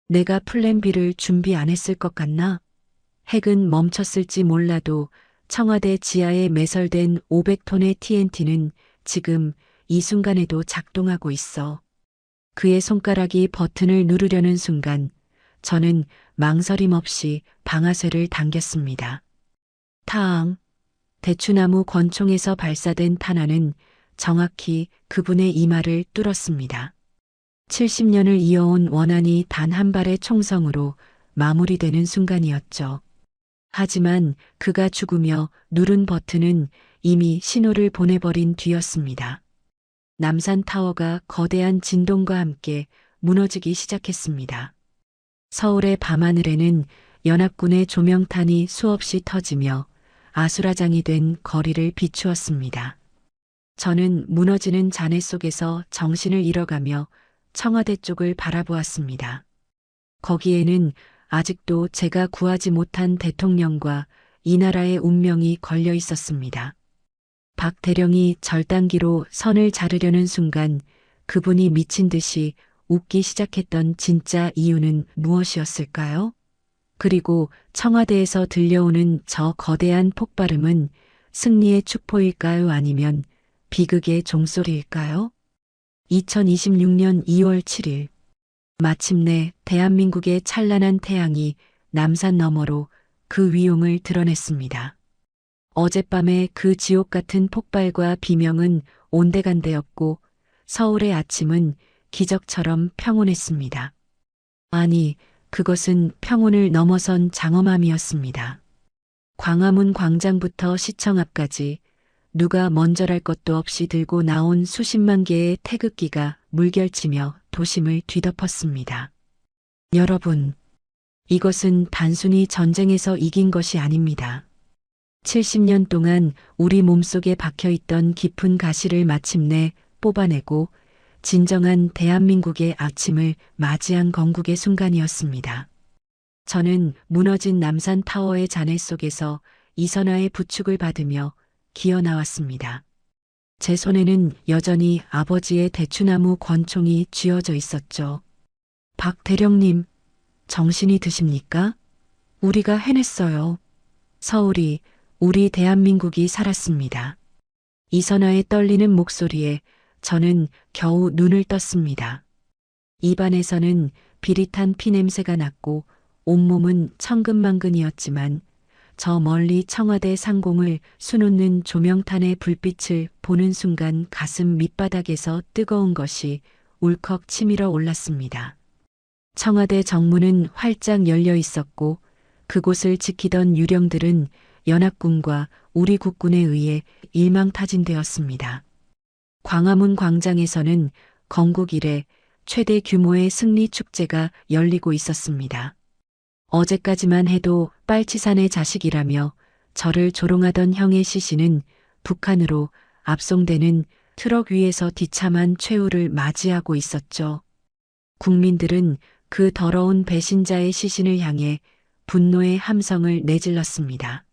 내가 플랜 B를 준비 안 했을 것 같나? 핵은 멈췄을지 몰라도 청와대 지하에 매설된 500톤의 TNT는 지금 이 순간에도 작동하고 있어. 그의 손가락이 버튼을 누르려는 순간 저는 망설임 없이 방아쇠를 당겼습니다. 탕! 대추나무 권총에서 발사된 탄환은 정확히 그분의 이마를 뚫었습니다. 70년을 이어온 원한이 단 한 발의 총성으로 마무리되는 순간이었죠. 하지만 그가 죽으며 누른 버튼은 이미 신호를 보내버린 뒤였습니다. 남산타워가 거대한 진동과 함께 무너지기 시작했습니다. 서울의 밤하늘에는 연합군의 조명탄이 수없이 터지며 아수라장이 된 거리를 비추었습니다. 저는 무너지는 잔해 속에서 정신을 잃어가며 청와대 쪽을 바라보았습니다. 거기에는 아직도 제가 구하지 못한 대통령과 이 나라의 운명이 걸려 있었습니다. 박 대령이 절단기로 선을 자르려는 순간 그분이 미친 듯이 웃기 시작했던 진짜 이유는 무엇이었을까요? 그리고 청와대에서 들려오는 저 거대한 폭발음은 승리의 축포일까요? 아니면 비극의 종소리일까요? 2026년 2월 7일 마침내 대한민국의 찬란한 태양이 남산 너머로 그 위용을 드러냈습니다. 어젯밤의 그 지옥 같은 폭발과 비명은 온데간데였고 서울의 아침은 기적처럼 평온했습니다. 아니, 그것은 평온을 넘어선 장엄함이었습니다. 광화문 광장부터 시청 앞까지 누가 먼저랄 것도 없이 들고 나온 수십만 개의 태극기가 물결치며 도심을 뒤덮었습니다. 여러분, 이것은 단순히 전쟁에서 이긴 것이 아닙니다. 70년 동안 우리 몸속에 박혀있던 깊은 가시를 마침내 뽑아내고 진정한 대한민국의 아침을 맞이한 건국의 순간이었습니다. 저는 무너진 남산타워의 잔해 속에서 이선아의 부축을 받으며 기어 나왔습니다. 제 손에는 여전히 아버지의 대추나무 권총이 쥐어져 있었죠. 박 대령님, 정신이 드십니까? 우리가 해냈어요. 서울이, 우리 대한민국이 살았습니다. 이선아의 떨리는 목소리에 저는 겨우 눈을 떴습니다. 입안에서는 비릿한 피냄새가 났고 온몸은 천근만근이었지만 저 멀리 청와대 상공을 수놓는 조명탄의 불빛을 보는 순간 가슴 밑바닥에서 뜨거운 것이 울컥 치밀어 올랐습니다. 청와대 정문은 활짝 열려 있었고 그곳을 지키던 유령들은 연합군과 우리 국군에 의해 일망타진되었습니다. 광화문 광장에서는 건국 이래 최대 규모의 승리 축제가 열리고 있었습니다. 어제까지만 해도 빨치산의 자식이라며 저를 조롱하던 형의 시신은 북한으로 압송되는 트럭 위에서 비참한 최후를 맞이하고 있었죠. 국민들은 그 더러운 배신자의 시신을 향해 분노의 함성을 내질렀습니다.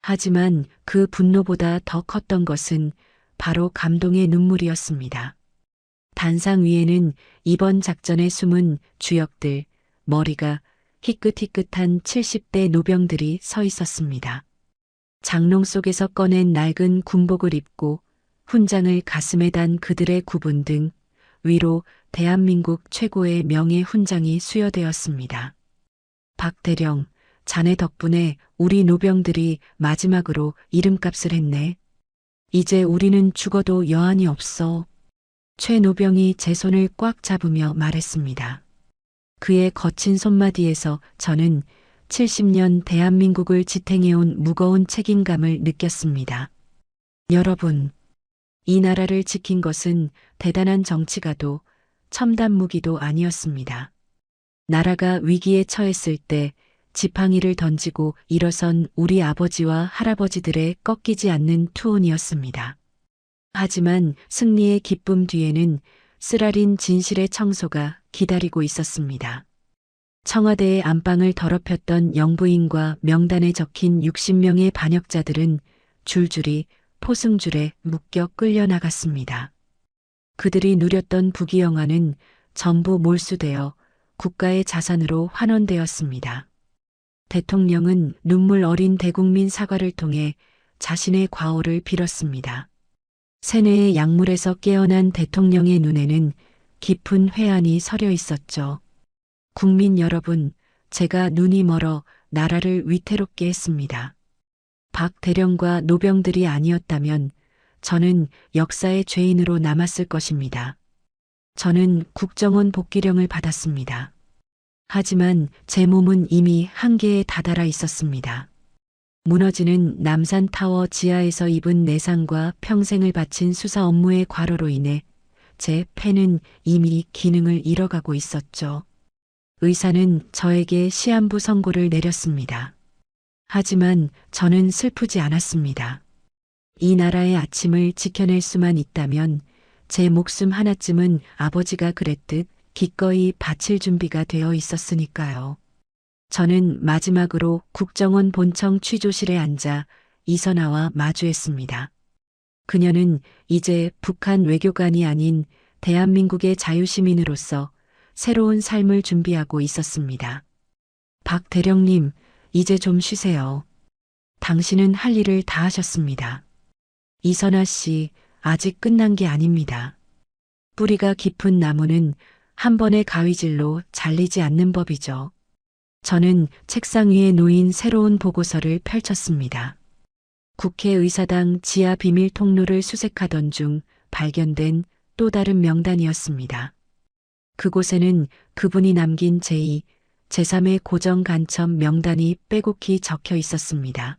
하지만 그 분노보다 더 컸던 것은 바로 감동의 눈물이었습니다. 단상 위에는 이번 작전에 숨은 주역들, 머리가 희끗희끗한 70대 노병들이 서 있었습니다. 장롱 속에서 꺼낸 낡은 군복을 입고 훈장을 가슴에 단 그들의 구분 등 위로 대한민국 최고의 명예 훈장이 수여되었습니다. 박 대령, 자네 덕분에 우리 노병들이 마지막으로 이름값을 했네. 이제 우리는 죽어도 여한이 없어. 최 노병이 제 손을 꽉 잡으며 말했습니다. 그의 거친 손마디에서 저는 70년 대한민국을 지탱해온 무거운 책임감을 느꼈습니다. 여러분, 이 나라를 지킨 것은 대단한 정치가도 첨단 무기도 아니었습니다. 나라가 위기에 처했을 때 지팡이를 던지고 일어선 우리 아버지와 할아버지들의 꺾이지 않는 투혼이었습니다. 하지만 승리의 기쁨 뒤에는 쓰라린 진실의 청소가 기다리고 있었습니다. 청와대의 안방을 더럽혔던 영부인과 명단에 적힌 60명의 반역자들은 줄줄이 포승줄에 묶여 끌려나갔습니다. 그들이 누렸던 부귀영화는 전부 몰수되어 국가의 자산으로 환원되었습니다. 대통령은 눈물 어린 대국민 사과를 통해 자신의 과오를 빌었습니다. 세뇌의 약물에서 깨어난 대통령의 눈에는 깊은 회한이 서려 있었죠. 국민 여러분, 제가 눈이 멀어 나라를 위태롭게 했습니다. 박 대령과 노병들이 아니었다면 저는 역사의 죄인으로 남았을 것입니다. 저는 국정원 복귀령을 받았습니다. 하지만 제 몸은 이미 한계에 다다라 있었습니다. 무너지는 남산타워 지하에서 입은 내상과 평생을 바친 수사 업무의 과로로 인해 제 폐는 이미 기능을 잃어가고 있었죠. 의사는 저에게 시한부 선고를 내렸습니다. 하지만 저는 슬프지 않았습니다. 이 나라의 아침을 지켜낼 수만 있다면 제 목숨 하나쯤은 아버지가 그랬듯 기꺼이 바칠 준비가 되어 있었으니까요. 저는 마지막으로 국정원 본청 취조실에 앉아 이선아와 마주했습니다. 그녀는 이제 북한 외교관이 아닌 대한민국의 자유시민으로서 새로운 삶을 준비하고 있었습니다. 박 대령님, 이제 좀 쉬세요. 당신은 할 일을 다 하셨습니다. 이선아 씨, 아직 끝난 게 아닙니다. 뿌리가 깊은 나무는 한 번의 가위질로 잘리지 않는 법이죠. 저는 책상 위에 놓인 새로운 보고서를 펼쳤습니다. 국회의사당 지하 비밀 통로를 수색하던 중 발견된 또 다른 명단이었습니다. 그곳에는 그분이 남긴 제2, 제3의 고정 간첩 명단이 빼곡히 적혀 있었습니다.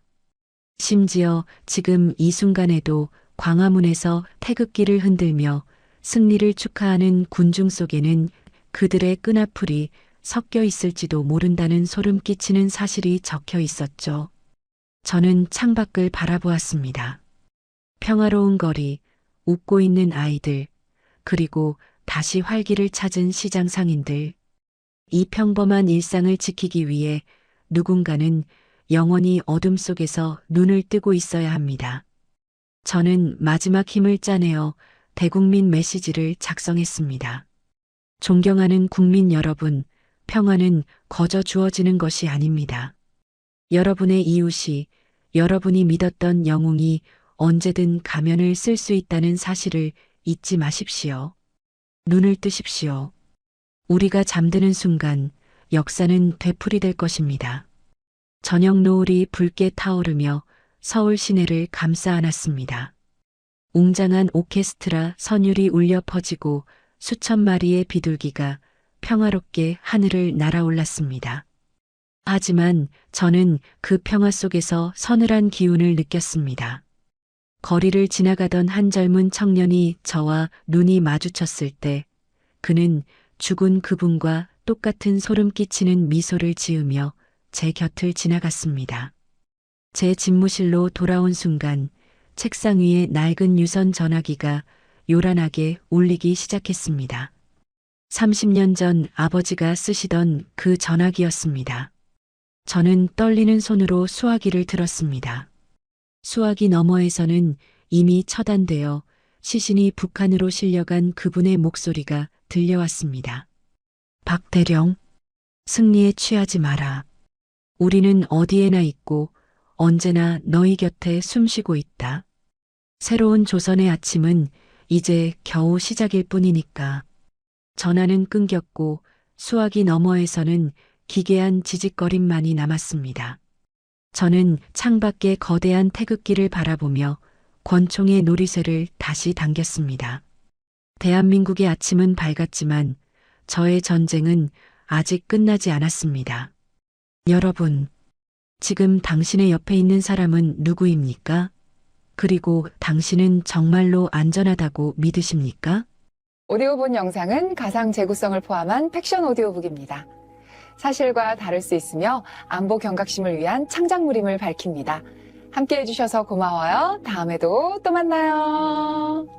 심지어 지금 이 순간에도 광화문에서 태극기를 흔들며 승리를 축하하는 군중 속에는 그들의 끈앞풀이 섞여 있을지도 모른다는 소름 끼치는 사실이 적혀 있었죠. 저는 창밖을 바라보았습니다. 평화로운 거리, 웃고 있는 아이들, 그리고 다시 활기를 찾은 시장 상인들. 이 평범한 일상을 지키기 위해 누군가는 영원히 어둠 속에서 눈을 뜨고 있어야 합니다. 저는 마지막 힘을 짜내어 대국민 메시지를 작성했습니다. 존경하는 국민 여러분, 평화는 거저 주어지는 것이 아닙니다. 여러분의 이웃이, 여러분이 믿었던 영웅이 언제든 가면을 쓸 수 있다는 사실을 잊지 마십시오. 눈을 뜨십시오. 우리가 잠드는 순간 역사는 되풀이될 것입니다. 저녁 노을이 붉게 타오르며 서울 시내를 감싸 안았습니다. 웅장한 오케스트라 선율이 울려 퍼지고 수천 마리의 비둘기가 평화롭게 하늘을 날아올랐습니다. 하지만 저는 그 평화 속에서 서늘한 기운을 느꼈습니다. 거리를 지나가던 한 젊은 청년이 저와 눈이 마주쳤을 때 그는 죽은 그분과 똑같은 소름 끼치는 미소를 지으며 제 곁을 지나갔습니다. 제 집무실로 돌아온 순간 책상 위에 낡은 유선 전화기가 요란하게 울리기 시작했습니다. 30년 전 아버지가 쓰시던 그 전화기였습니다. 저는 떨리는 손으로 수화기를 들었습니다. 수화기 너머에서는 이미 처단되어 시신이 북한으로 실려간 그분의 목소리가 들려왔습니다. 박대령, 승리에 취하지 마라. 우리는 어디에나 있고 언제나 너희 곁에 숨쉬고 있다. 새로운 조선의 아침은 이제 겨우 시작일 뿐이니까. 전화는 끊겼고 수화기 너머에서는 기괴한 지직거림만이 남았습니다. 저는 창밖의 거대한 태극기를 바라보며 권총의 놀이쇠를 다시 당겼습니다. 대한민국의 아침은 밝았지만 저의 전쟁은 아직 끝나지 않았습니다. 여러분, 지금 당신의 옆에 있는 사람은 누구입니까? 그리고 당신은 정말로 안전하다고 믿으십니까? 오디오본 영상은 가상 재구성을 포함한 팩션 오디오북입니다. 사실과 다를 수 있으며 안보 경각심을 위한 창작물임을 밝힙니다. 함께 해주셔서 고마워요. 다음에도 또 만나요.